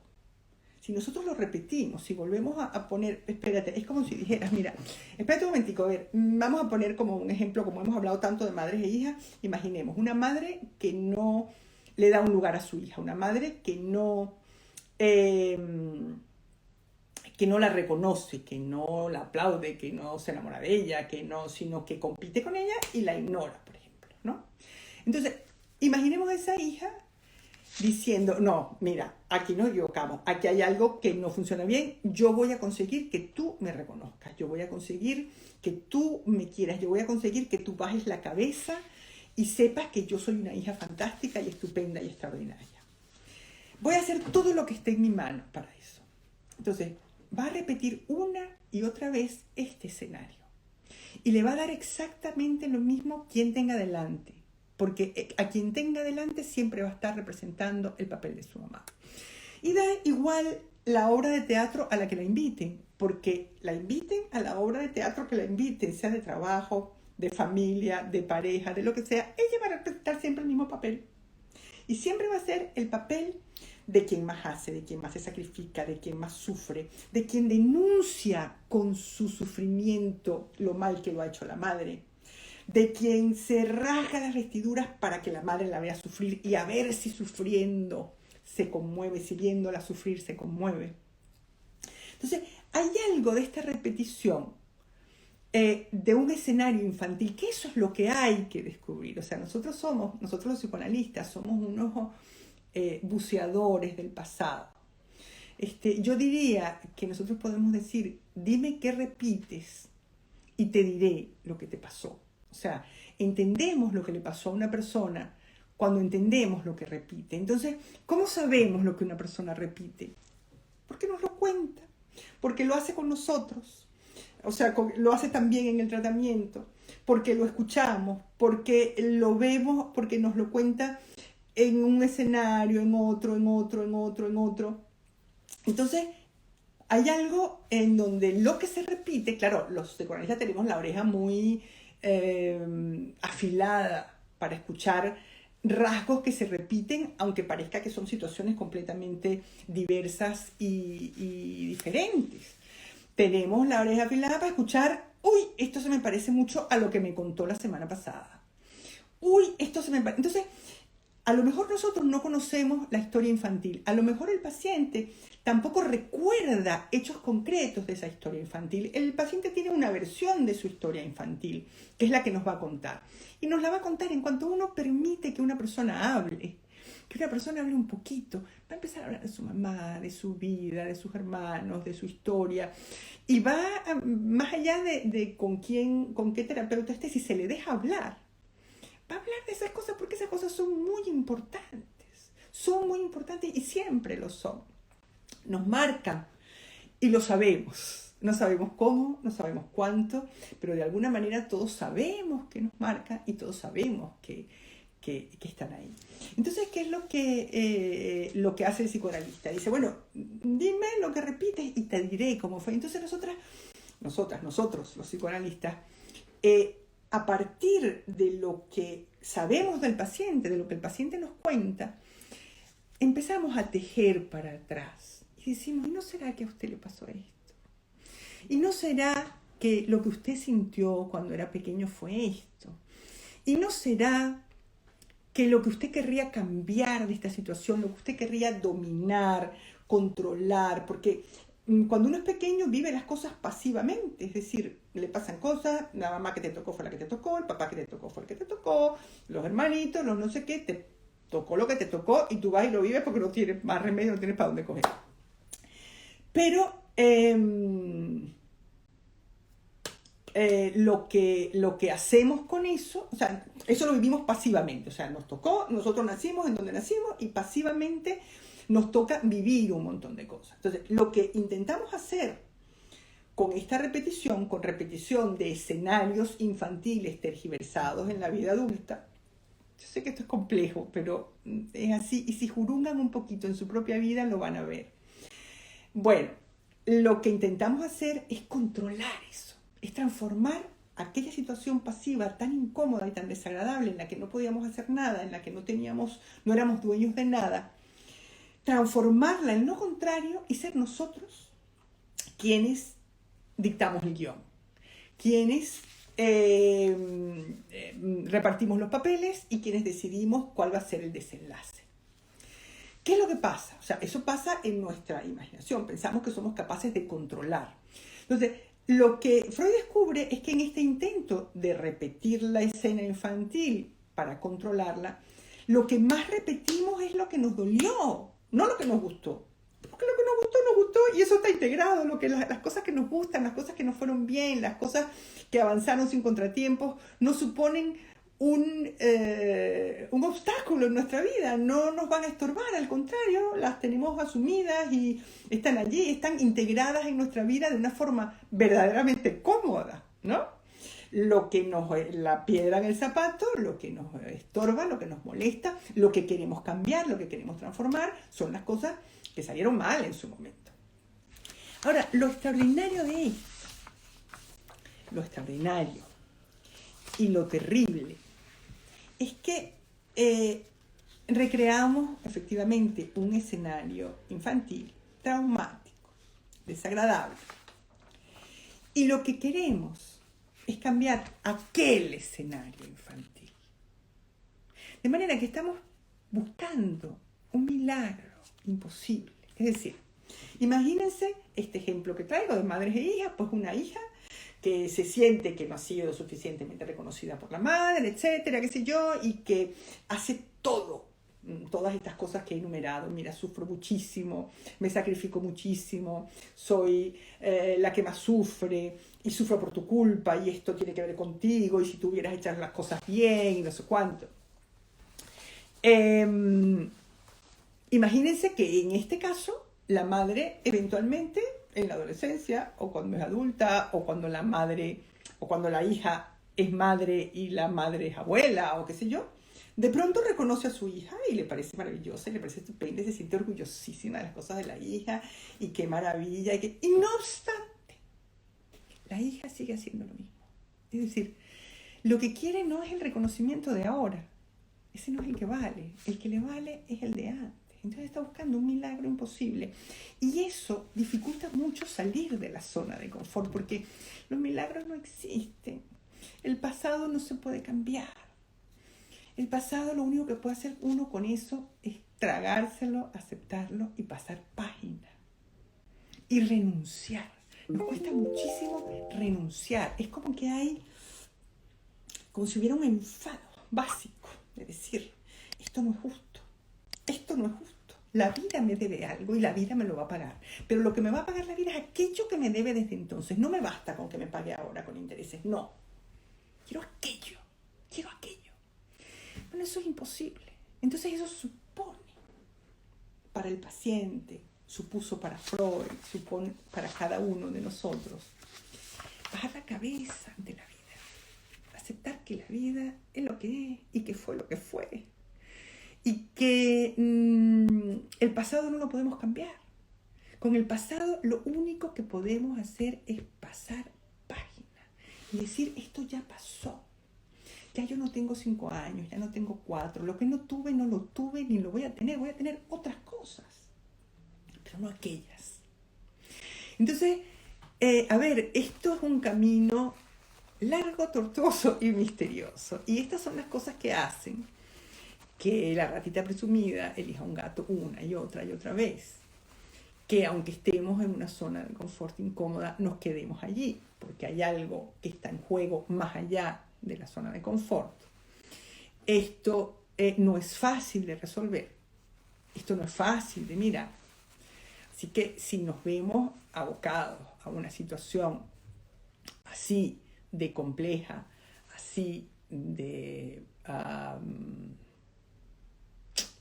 si nosotros lo repetimos, si volvemos a poner, espérate, es como si dijeras, mira, espérate un momentico, a ver, vamos a poner como un ejemplo, como hemos hablado tanto de madres e hijas, imaginemos, una madre que no le da un lugar a su hija, una madre que no la reconoce, que no la aplaude, que no se enamora de ella, que no, sino que compite con ella y la ignora, por ejemplo, ¿no? Entonces, imaginemos a esa hija diciendo, no, mira, aquí nos equivocamos, aquí hay algo que no funciona bien, yo voy a conseguir que tú me reconozcas, yo voy a conseguir que tú me quieras, yo voy a conseguir que tú bajes la cabeza y sepas que yo soy una hija fantástica y estupenda y extraordinaria. Voy a hacer todo lo que esté en mi mano para eso. Entonces, va a repetir una y otra vez este escenario. Y le va a dar exactamente lo mismo quien tenga delante. Porque a quien tenga delante siempre va a estar representando el papel de su mamá. Y da igual la obra de teatro a la que la inviten. Porque la inviten a la obra de teatro que la inviten, sea de trabajo, de familia, de pareja, de lo que sea. Ella va a representar siempre el mismo papel. Y siempre va a ser el papel de quien más hace, de quien más se sacrifica, de quien más sufre, de quien denuncia con su sufrimiento lo mal que lo ha hecho la madre, de quien se rasga las vestiduras para que la madre la vea sufrir y a ver si sufriendo se conmueve, si viéndola sufrir se conmueve. Entonces, hay algo de esta repetición de un escenario infantil, que eso es lo que hay que descubrir. O sea, nosotros los psicoanalistas, somos unos buceadores del pasado. Yo diría que nosotros podemos decir, dime qué repites y te diré lo que te pasó. O sea, entendemos lo que le pasó a una persona cuando entendemos lo que repite. Entonces, ¿cómo sabemos lo que una persona repite? Porque nos lo cuenta, porque lo hace con nosotros, o sea, lo hace también en el tratamiento, porque lo escuchamos, porque lo vemos, porque nos lo cuenta en un escenario, en otro. Entonces, hay algo en donde lo que se repite, claro, los psicoanalistas tenemos la oreja muy afilada para escuchar rasgos que se repiten, aunque parezca que son situaciones completamente diversas y diferentes. Tenemos la oreja afilada para escuchar, uy, esto se me parece mucho a lo que me contó la semana pasada. Uy, esto se me parece... Entonces, a lo mejor nosotros no conocemos la historia infantil. A lo mejor el paciente tampoco recuerda hechos concretos de esa historia infantil. El paciente tiene una versión de su historia infantil, que es la que nos va a contar. Y nos la va a contar en cuanto uno permite que una persona hable. Que una persona hable un poquito. Va a empezar a hablar de su mamá, de su vida, de sus hermanos, de su historia. Y va más allá de con qué terapeuta esté, si se le deja hablar. Va a hablar de esas cosas porque esas cosas son muy importantes y siempre lo son. Nos marcan y lo sabemos. No sabemos cómo, no sabemos cuánto, pero de alguna manera todos sabemos que nos marcan y todos sabemos que están ahí. Entonces, ¿qué es lo que hace el psicoanalista? Dice, bueno, dime lo que repites y te diré cómo fue. Entonces nosotros, los psicoanalistas, a partir de lo que sabemos del paciente, de lo que el paciente nos cuenta, empezamos a tejer para atrás. Y decimos, ¿y no será que a usted le pasó esto? ¿Y no será que lo que usted sintió cuando era pequeño fue esto? ¿Y no será que lo que usted querría cambiar de esta situación, lo que usted querría dominar, controlar? Porque cuando uno es pequeño vive las cosas pasivamente, es decir, le pasan cosas, la mamá que te tocó fue la que te tocó, el papá que te tocó fue el que te tocó, los hermanitos, los no sé qué, te tocó lo que te tocó y tú vas y lo vives porque no tienes más remedio, no tienes para dónde coger. Pero lo que hacemos con eso, o sea, eso lo vivimos pasivamente, o sea, nos tocó, nosotros nacimos en donde nacimos y pasivamente nos toca vivir un montón de cosas. Entonces, lo que intentamos hacer con esta repetición, con repetición de escenarios infantiles tergiversados en la vida adulta, yo sé que esto es complejo, pero es así, y si jurungan un poquito en su propia vida lo van a ver. Bueno, lo que intentamos hacer es controlar eso, es transformar aquella situación pasiva tan incómoda y tan desagradable en la que no podíamos hacer nada, en la que no éramos dueños de nada, transformarla en lo contrario y ser nosotros quienes dictamos el guión, quienes repartimos los papeles y quienes decidimos cuál va a ser el desenlace. ¿Qué es lo que pasa? O sea, eso pasa en nuestra imaginación, pensamos que somos capaces de controlar. Entonces, lo que Freud descubre es que en este intento de repetir la escena infantil para controlarla, lo que más repetimos es lo que nos dolió, no lo que nos gustó. Porque lo que nos gustó, y eso está integrado, las cosas que nos gustan, las cosas que nos fueron bien, las cosas que avanzaron sin contratiempos, no suponen un obstáculo en nuestra vida, no nos van a estorbar, al contrario, las tenemos asumidas y están allí, están integradas en nuestra vida de una forma verdaderamente cómoda, ¿no? La piedra en el zapato, lo que nos estorba, lo que nos molesta, lo que queremos cambiar, lo que queremos transformar, son las cosas que salieron mal en su momento. Ahora, lo extraordinario de esto, lo extraordinario y lo terrible, es que recreamos efectivamente un escenario infantil, traumático, desagradable. Y lo que queremos es cambiar aquel escenario infantil. De manera que estamos buscando un milagro imposible. Es decir, imagínense este ejemplo que traigo de madres e hijas, pues una hija que se siente que no ha sido suficientemente reconocida por la madre, etcétera, qué sé yo, y que hace todo todas estas cosas que he enumerado. Mira, sufro muchísimo, me sacrifico muchísimo, soy la que más sufre y sufro por tu culpa y esto tiene que ver contigo y si tú hubieras hecho las cosas bien y no sé cuánto. Imagínense que en este caso la madre eventualmente en la adolescencia o cuando es adulta o cuando la madre o cuando la hija es madre y la madre es abuela o qué sé yo, de pronto reconoce a su hija y le parece maravillosa y le parece estupenda y se siente orgullosísima de las cosas de la hija y qué maravilla. Y no obstante, la hija sigue haciendo lo mismo. Es decir, lo que quiere no es el reconocimiento de ahora. Ese no es el que vale. El que le vale es el de antes. Entonces está buscando un milagro imposible. Y eso dificulta mucho salir de la zona de confort porque los milagros no existen. El pasado no se puede cambiar. El pasado, lo único que puede hacer uno con eso es tragárselo, aceptarlo y pasar página. Y renunciar. Nos cuesta muchísimo renunciar. Es como que hay, como si hubiera un enfado básico de decir, esto no es justo, esto no es justo. La vida me debe algo y la vida me lo va a pagar. Pero lo que me va a pagar la vida es aquello que me debe desde entonces. No me basta con que me pague ahora con intereses, no. Quiero aquello, quiero aquello. Bueno, eso es imposible. Entonces eso supone para el paciente, supuso para Freud, supone para cada uno de nosotros, bajar la cabeza ante la vida, aceptar que la vida es lo que es y que fue lo que fue y que el pasado no lo podemos cambiar. Con el pasado lo único que podemos hacer es pasar página y decir esto ya pasó. Ya yo no tengo 5 años, ya no tengo 4. Lo que no tuve, no lo tuve, ni lo voy a tener. Voy a tener otras cosas, pero no aquellas. Entonces, esto es un camino largo, tortuoso y misterioso. Y estas son las cosas que hacen que la ratita presumida elija un gato una y otra vez. Que aunque estemos en una zona de confort incómoda, nos quedemos allí, porque hay algo que está en juego más allá de la zona de confort. Esto no es fácil de resolver. Esto no es fácil de mirar. Así que si nos vemos abocados a una situación así de compleja, así de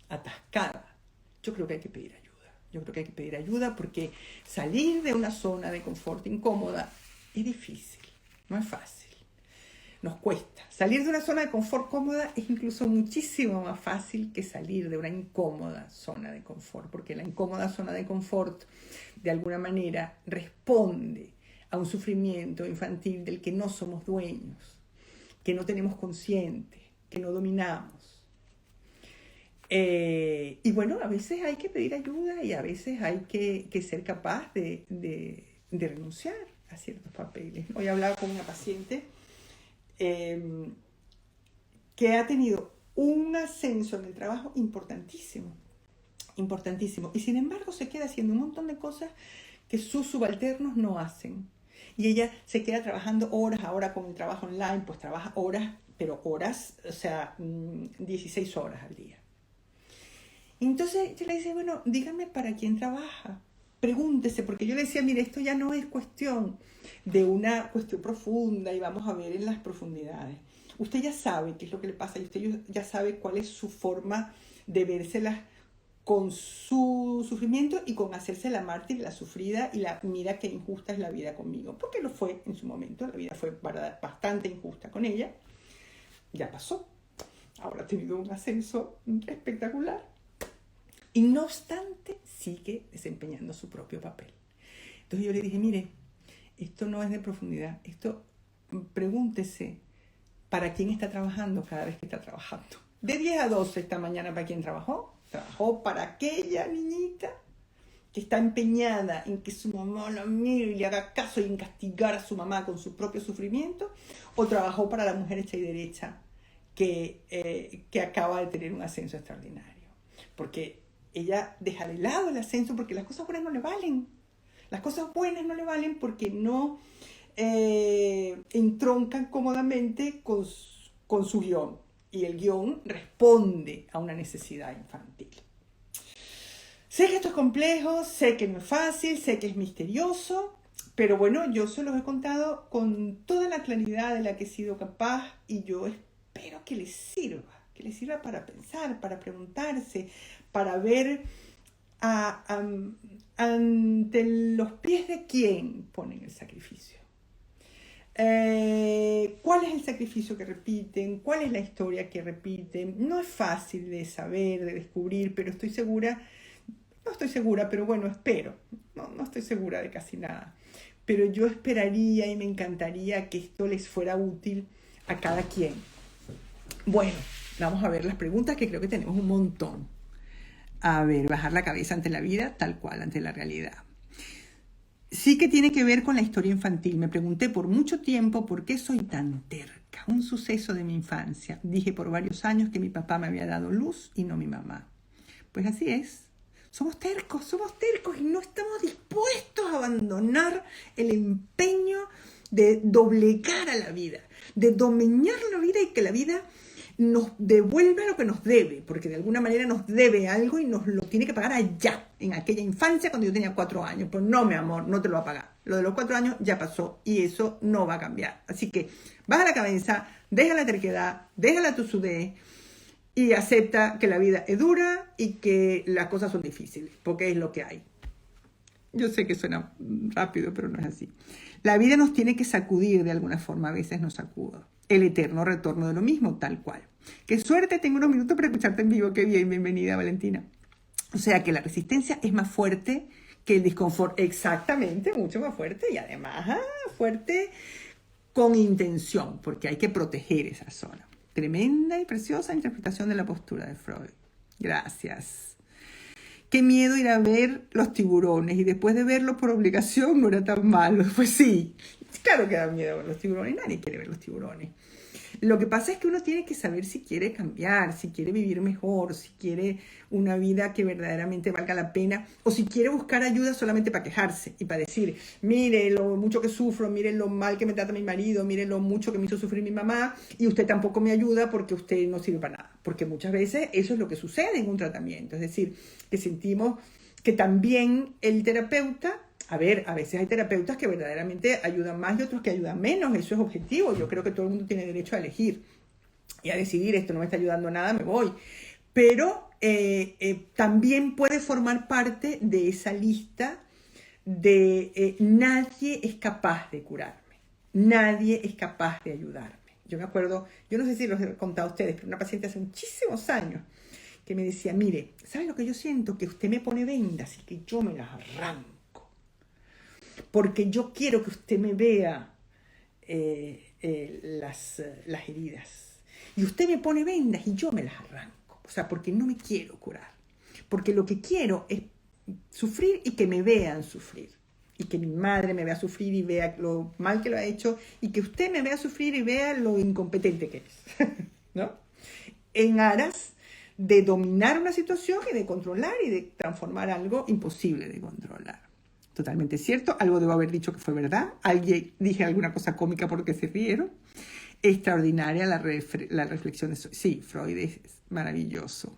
atascada, yo creo que hay que pedir ayuda. Yo creo que hay que pedir ayuda porque salir de una zona de confort incómoda es difícil, no es fácil. Nos cuesta. Salir de una zona de confort cómoda es incluso muchísimo más fácil que salir de una incómoda zona de confort, porque la incómoda zona de confort de alguna manera responde a un sufrimiento infantil del que no somos dueños, que no tenemos consciente, que no dominamos. Y bueno, a veces hay que pedir ayuda y a veces hay que ser capaz de renunciar a ciertos papeles. Hoy hablaba con una paciente que ha tenido un ascenso en el trabajo importantísimo, y sin embargo se queda haciendo un montón de cosas que sus subalternos no hacen. Y ella se queda trabajando horas, ahora con el trabajo online, pues trabaja horas, pero horas, o sea, 16 horas al día. Entonces yo le decía, bueno, dígame para quién trabaja, pregúntese, porque yo le decía, mire, esto ya no es cuestión de una cuestión profunda y vamos a ver en las profundidades. Usted ya sabe qué es lo que le pasa y usted ya sabe cuál es su forma de vérselas con su sufrimiento y con hacerse la mártir, la sufrida y la mira qué injusta es la vida conmigo, porque lo fue en su momento, la vida fue bastante injusta con ella, ya pasó, ahora ha tenido un ascenso espectacular. Y no obstante, sigue desempeñando su propio papel. Entonces yo le dije, mire, esto no es de profundidad. Esto, pregúntese para quién está trabajando cada vez que está trabajando. De 10 a 12 esta mañana, ¿para quién trabajó? Trabajó para aquella niñita que está empeñada en que su mamá la mire y le haga caso y en castigar a su mamá con su propio sufrimiento. O trabajó para la mujer hecha y derecha que acaba de tener un ascenso extraordinario. Porque ella deja de lado el ascenso porque las cosas buenas no le valen. Las cosas buenas no le valen porque no entroncan cómodamente con su guión. y el guión responde a una necesidad infantil. Sé que esto es complejo, sé que no es fácil, sé que es misterioso, pero bueno, yo se los he contado con toda la claridad de la que he sido capaz y yo espero que les sirva para pensar, para preguntarse, para ver ante los pies de quién ponen el sacrificio. ¿Cuál es el sacrificio que repiten? ¿Cuál es la historia que repiten? No es fácil de saber, de descubrir, pero no estoy segura, pero bueno, espero. No estoy segura de casi nada. Pero yo esperaría y me encantaría que esto les fuera útil a cada quien. Bueno, vamos a ver las preguntas, que creo que tenemos un montón. A ver, bajar la cabeza ante la vida, tal cual, ante la realidad. Sí que tiene que ver con la historia infantil. Me pregunté por mucho tiempo por qué soy tan terca. Un suceso de mi infancia. Dije por varios años que mi papá me había dado luz y no mi mamá. Pues así es. Somos tercos y no estamos dispuestos a abandonar el empeño de doblegar a la vida, de domeñar la vida y que la vida nos devuelva lo que nos debe, porque de alguna manera nos debe algo y nos lo tiene que pagar allá, en aquella infancia cuando yo tenía 4 años. Pues no, mi amor, no te lo va a pagar. Lo de los 4 años ya pasó y eso no va a cambiar. Así que baja la cabeza, deja la terquedad, deja la tosudez y acepta que la vida es dura y que las cosas son difíciles, porque es lo que hay. Yo sé que suena rápido, pero no es así. La vida nos tiene que sacudir de alguna forma, a veces nos sacuda. El eterno retorno de lo mismo, tal cual. Qué suerte, tengo unos minutos para escucharte en vivo. Qué bien, bienvenida, Valentina. O sea que la resistencia es más fuerte que el disconfort. Exactamente, mucho más fuerte y además fuerte con intención, porque hay que proteger esa zona. Tremenda y preciosa interpretación de la postura de Freud. Gracias. Qué miedo ir a ver los tiburones y después de verlos por obligación no era tan malo. Pues sí, claro que da miedo ver los tiburones, nadie quiere ver los tiburones. Lo que pasa es que uno tiene que saber si quiere cambiar, si quiere vivir mejor, si quiere una vida que verdaderamente valga la pena o si quiere buscar ayuda solamente para quejarse y para decir, mire lo mucho que sufro, mire lo mal que me trata mi marido, mire lo mucho que me hizo sufrir mi mamá y usted tampoco me ayuda porque usted no sirve para nada. Porque muchas veces eso es lo que sucede en un tratamiento, es decir, que sentimos que también el terapeuta... A veces hay terapeutas que verdaderamente ayudan más y otros que ayudan menos. Eso es objetivo. Yo creo que todo el mundo tiene derecho a elegir y a decidir, esto no me está ayudando a nada, me voy. Pero también puede formar parte de esa lista de nadie es capaz de curarme. Nadie es capaz de ayudarme. Yo me acuerdo, yo no sé si los he contado a ustedes, pero una paciente hace muchísimos años que me decía, mire, ¿sabe lo que yo siento? Que usted me pone vendas y que yo me las arranco. Porque yo quiero que usted me vea las heridas. Y usted me pone vendas y yo me las arranco. O sea, porque no me quiero curar. Porque lo que quiero es sufrir y que me vean sufrir. Y que mi madre me vea sufrir y vea lo mal que lo ha hecho. Y que usted me vea sufrir y vea lo incompetente que es. ¿No? En aras de dominar una situación y de controlar y de transformar algo imposible de controlar. Totalmente cierto, algo debo haber dicho que fue verdad, dije alguna cosa cómica porque se rieron. Extraordinaria la reflexión de eso. Sí, Freud es maravilloso.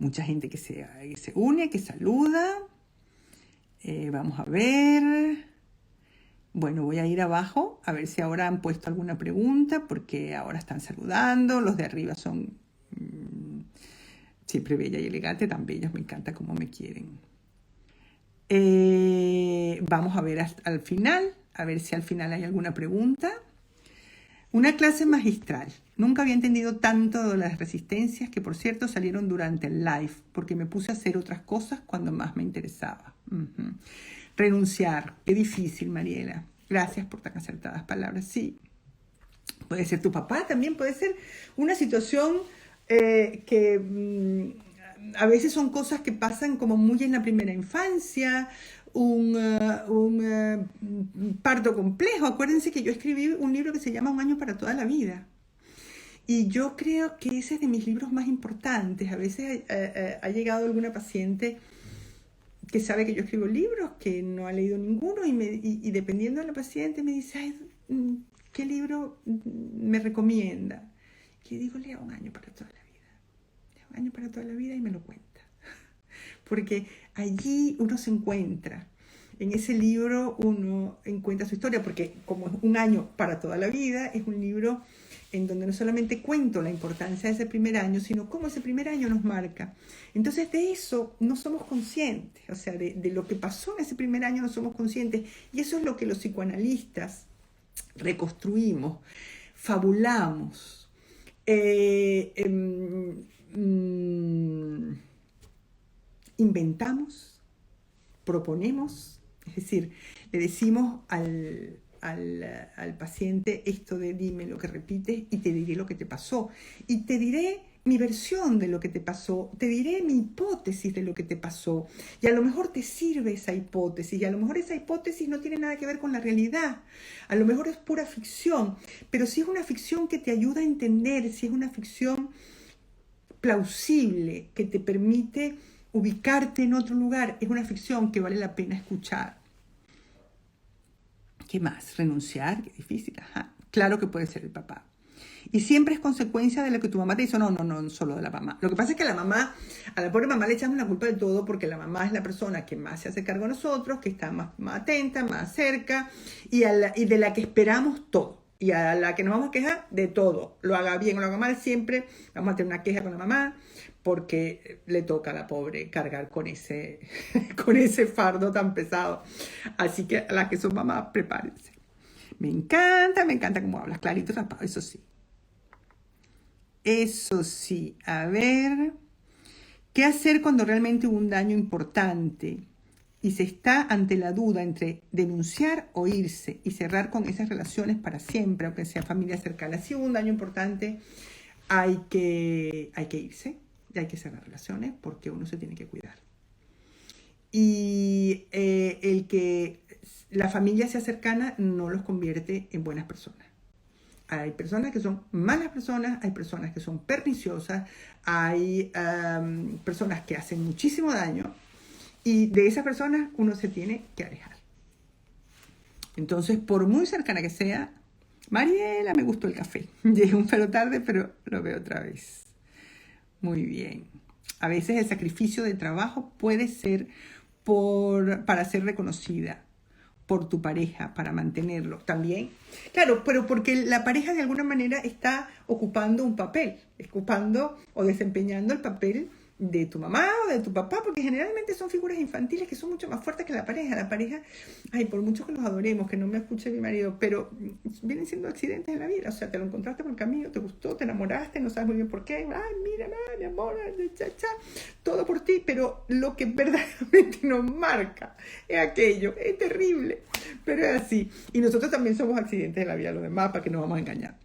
Mucha gente que se une, que saluda. Vamos a ver. Bueno, voy a ir abajo a ver si ahora han puesto alguna pregunta porque ahora están saludando. Los de arriba son siempre bella y elegante, tan bellos, me encanta cómo me quieren. Vamos a ver al final, a ver si al final hay alguna pregunta. Una clase magistral. Nunca había entendido tanto de las resistencias que, por cierto, salieron durante el live, porque me puse a hacer otras cosas cuando más me interesaba. Renunciar. Qué difícil, Mariela. Gracias por tan acertadas palabras. Sí. Puede ser tu papá, también puede ser una situación que... a veces son cosas que pasan como muy en la primera infancia, un parto complejo. Acuérdense que yo escribí un libro que se llama Un año para toda la vida. Y yo creo que ese es de mis libros más importantes. A veces ha llegado alguna paciente que sabe que yo escribo libros, que no ha leído ninguno, y dependiendo de la paciente me dice, ay, ¿qué libro me recomienda? que digo, lea un año para toda la vida. Lea un año para toda la vida y me lo cuenta. Porque allí uno se encuentra. En ese libro uno encuentra su historia, porque como es un año para toda la vida, es un libro en donde no solamente cuento la importancia de ese primer año, sino cómo ese primer año nos marca. Entonces de eso no somos conscientes, o sea, de lo que pasó en ese primer año no somos conscientes. Y eso es lo que los psicoanalistas reconstruimos, fabulamos, inventamos, proponemos. Es decir, le decimos al paciente esto de dime lo que repites y te diré lo que te pasó. Y te diré mi versión de lo que te pasó, te diré mi hipótesis de lo que te pasó. Y a lo mejor te sirve esa hipótesis, y a lo mejor esa hipótesis no tiene nada que ver con la realidad. A lo mejor es pura ficción, pero si es una ficción que te ayuda a entender, si es una ficción plausible, que te permite ubicarte en otro lugar, es una ficción que vale la pena escuchar. ¿Qué más? Renunciar, qué difícil. Ajá. Claro que puede ser el papá. Y siempre es consecuencia de lo que tu mamá te hizo. No solo de la mamá. Lo que pasa es que a la pobre mamá le echamos la culpa de todo, porque la mamá es la persona que más se hace cargo de nosotros, que está más atenta, más cerca, y de la que esperamos todo. Y a la que nos vamos a quejar de todo. Lo haga bien o lo haga mal, siempre vamos a tener una queja con la mamá, porque le toca a la pobre cargar con ese fardo tan pesado. Así que a las que son mamás, prepárense. Me encanta cómo hablas, clarito, rapado, eso sí. Eso sí, a ver, ¿qué hacer cuando realmente hubo un daño importante y se está ante la duda entre denunciar o irse y cerrar con esas relaciones para siempre, aunque sea familia cercana? Si hubo un daño importante, hay que irse y hay que cerrar relaciones, porque uno se tiene que cuidar. Y el que la familia sea cercana no los convierte en buenas personas. Hay personas que son malas personas, hay personas que son perniciosas, hay personas que hacen muchísimo daño, y de esas personas uno se tiene que alejar. Entonces, por muy cercana que sea, Mariela, me gustó el café. Llegué un pelo tarde, pero lo veo otra vez. Muy bien. A veces el sacrificio de trabajo puede ser para ser reconocida por tu pareja, para mantenerlo también. Claro, pero porque la pareja de alguna manera está ocupando un papel, ocupando o desempeñando el papel de tu mamá o de tu papá, porque generalmente son figuras infantiles que son mucho más fuertes que la pareja. La pareja, ay, por mucho que los adoremos, que no me escuche mi marido, pero vienen siendo accidentes en la vida. O sea, te lo encontraste por el camino, te gustó, te enamoraste, no sabes muy bien por qué. Ay, mira, mi amor, todo por ti. Pero lo que verdaderamente nos marca es aquello. Es terrible, pero es así. Y nosotros también somos accidentes en la vida de los demás, para que nos vamos a engañar.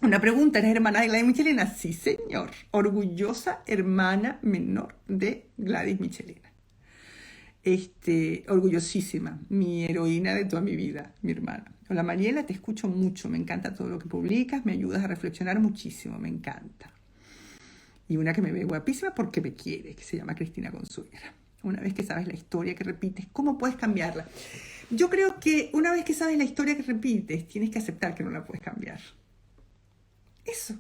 Una pregunta, ¿eres hermana de Gladys Michelena? Sí, señor. Orgullosa hermana menor de Gladys Michelena. Orgullosísima, mi heroína de toda mi vida, mi hermana. Hola Mariela, te escucho mucho, me encanta todo lo que publicas, me ayudas a reflexionar muchísimo, me encanta. Y una que me ve guapísima porque me quiere, que se llama Cristina Consuegra. Una vez que sabes la historia que repites, ¿cómo puedes cambiarla? Yo creo que una vez que sabes la historia que repites, tienes que aceptar que no la puedes cambiar. Eso,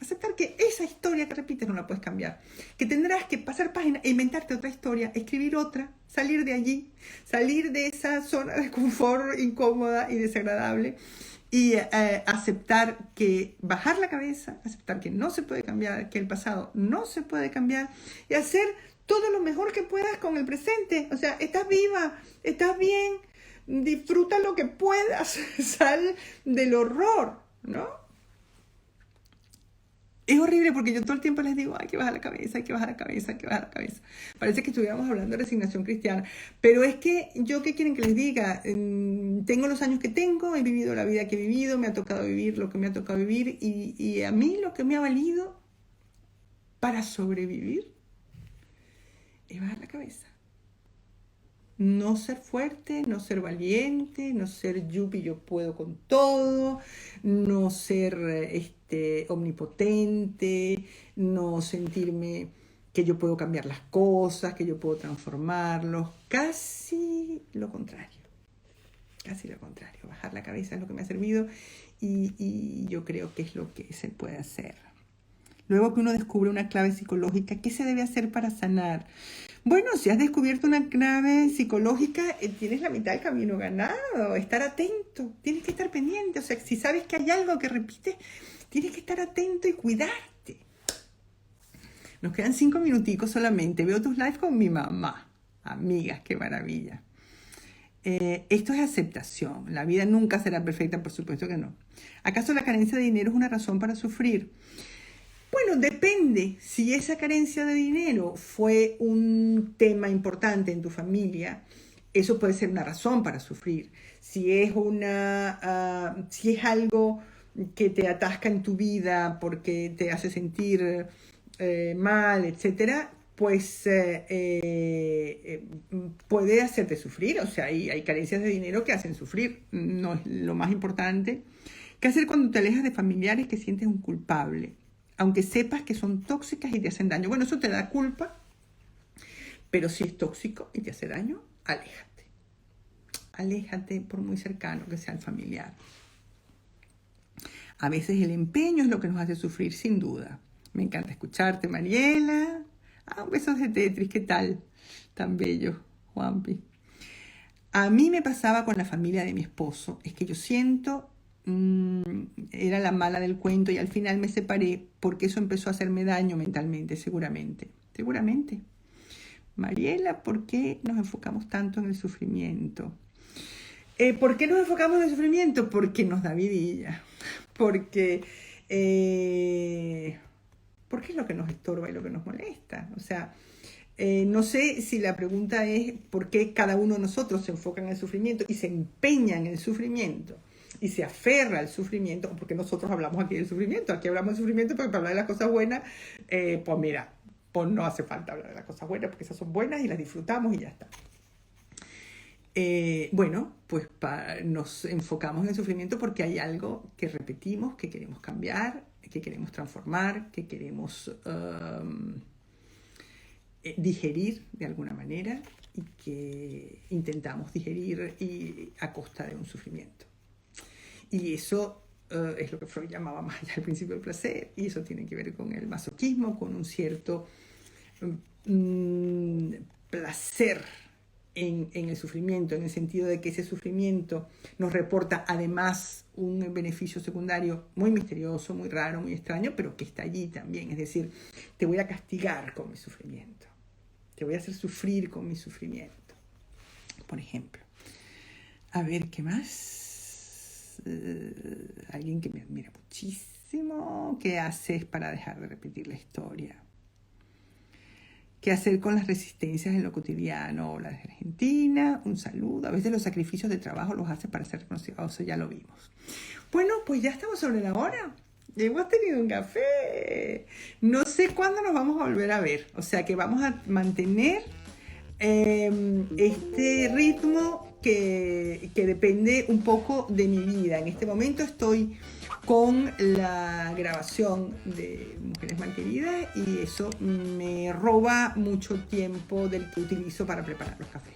aceptar que esa historia que repites no la puedes cambiar, que tendrás que pasar página e inventarte otra historia, escribir otra, salir de allí, salir de esa zona de confort incómoda y desagradable, y aceptar que bajar la cabeza, aceptar que no se puede cambiar, que el pasado no se puede cambiar, y hacer todo lo mejor que puedas con el presente. O sea, estás viva, estás bien, disfruta lo que puedas, sal del horror, ¿no? Es horrible porque yo todo el tiempo les digo, hay que bajar la cabeza, hay que bajar la cabeza, hay que bajar la cabeza. Parece que estuviéramos hablando de resignación cristiana. Pero es que yo, ¿qué quieren que les diga? Tengo los años que tengo, he vivido la vida que he vivido, me ha tocado vivir lo que me ha tocado vivir, y a mí lo que me ha valido para sobrevivir es bajar la cabeza. No ser fuerte, no ser valiente, no ser yupi, yo puedo con todo, no ser omnipotente, no sentirme que yo puedo cambiar las cosas, que yo puedo transformarlos. Casi lo contrario. Casi lo contrario, bajar la cabeza es lo que me ha servido y yo creo que es lo que se puede hacer. Luego que uno descubre una clave psicológica, ¿qué se debe hacer para sanar? Bueno, si has descubierto una clave psicológica, tienes la mitad del camino ganado. Estar atento, tienes que estar pendiente. O sea, si sabes que hay algo que repites, tienes que estar atento y cuidarte. Nos quedan 5 minuticos solamente. Veo tus lives con mi mamá. Amigas, qué maravilla. Esto es aceptación. La vida nunca será perfecta, por supuesto que no. ¿Acaso la carencia de dinero es una razón para sufrir? Bueno, depende. Si esa carencia de dinero fue un tema importante en tu familia, eso puede ser una razón para sufrir. Si es si es algo que te atasca en tu vida porque te hace sentir mal, etcétera, pues puede hacerte sufrir. O sea, hay carencias de dinero que hacen sufrir. No es lo más importante. ¿Qué hacer cuando te alejas de familiares que sientes un culpable? Aunque sepas que son tóxicas y te hacen daño. Bueno, eso te da culpa, pero si es tóxico y te hace daño, aléjate. Aléjate por muy cercano que sea el familiar. A veces el empeño es lo que nos hace sufrir, sin duda. Me encanta escucharte, Mariela. Un beso de Tetris, ¿qué tal? Tan bello, Juanpi. A mí me pasaba con la familia de mi esposo. Es que yo siento... era la mala del cuento y al final me separé porque eso empezó a hacerme daño mentalmente, seguramente. Mariela, ¿por qué nos enfocamos tanto en el sufrimiento? ¿Por qué nos enfocamos en el sufrimiento? Porque nos da vidilla, porque es lo que nos estorba y lo que nos molesta. O sea, no sé si la pregunta es por qué cada uno de nosotros se enfoca en el sufrimiento y se empeña en el sufrimiento y se aferra al sufrimiento, porque nosotros hablamos aquí del sufrimiento. Aquí hablamos del sufrimiento, pero para hablar de las cosas buenas, pues mira, pues no hace falta hablar de las cosas buenas, porque esas son buenas y las disfrutamos y ya está. Bueno, pues nos enfocamos en el sufrimiento porque hay algo que repetimos, que queremos cambiar, que queremos transformar, que queremos digerir de alguna manera y que intentamos digerir a costa de un sufrimiento. Y eso es lo que Freud llamaba más allá del principio del placer, y eso tiene que ver con el masoquismo, con un cierto placer en el sufrimiento, en el sentido de que ese sufrimiento nos reporta además un beneficio secundario muy misterioso, muy raro, muy extraño, pero que está allí también. Es decir, te voy a castigar con mi sufrimiento, te voy a hacer sufrir con mi sufrimiento, por ejemplo. A ver, ¿qué más? Alguien que me admira muchísimo. ¿Qué haces para dejar de repetir la historia? ¿Qué hacer con las resistencias en lo cotidiano? Hola desde Argentina, un saludo. A veces los sacrificios de trabajo los hace para ser reconocidos, eso ya lo vimos. Bueno, pues ya estamos sobre la hora. Hemos tenido un café. No sé cuándo nos vamos a volver a ver. O sea que vamos a mantener este ritmo que depende un poco de mi vida. En este momento estoy con la grabación de Mujeres Malqueridas y eso me roba mucho tiempo del que utilizo para preparar los cafés.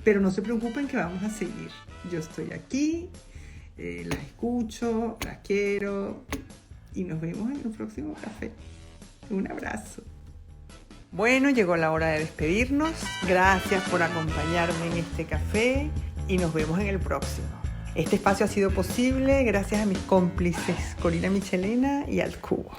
Pero no se preocupen que vamos a seguir. Yo estoy aquí, las escucho, las quiero y nos vemos en el próximo café. Un abrazo. Bueno, llegó la hora de despedirnos. Gracias por acompañarme en este café y nos vemos en el próximo. Este espacio ha sido posible gracias a mis cómplices Corina Michelena y al Cubo.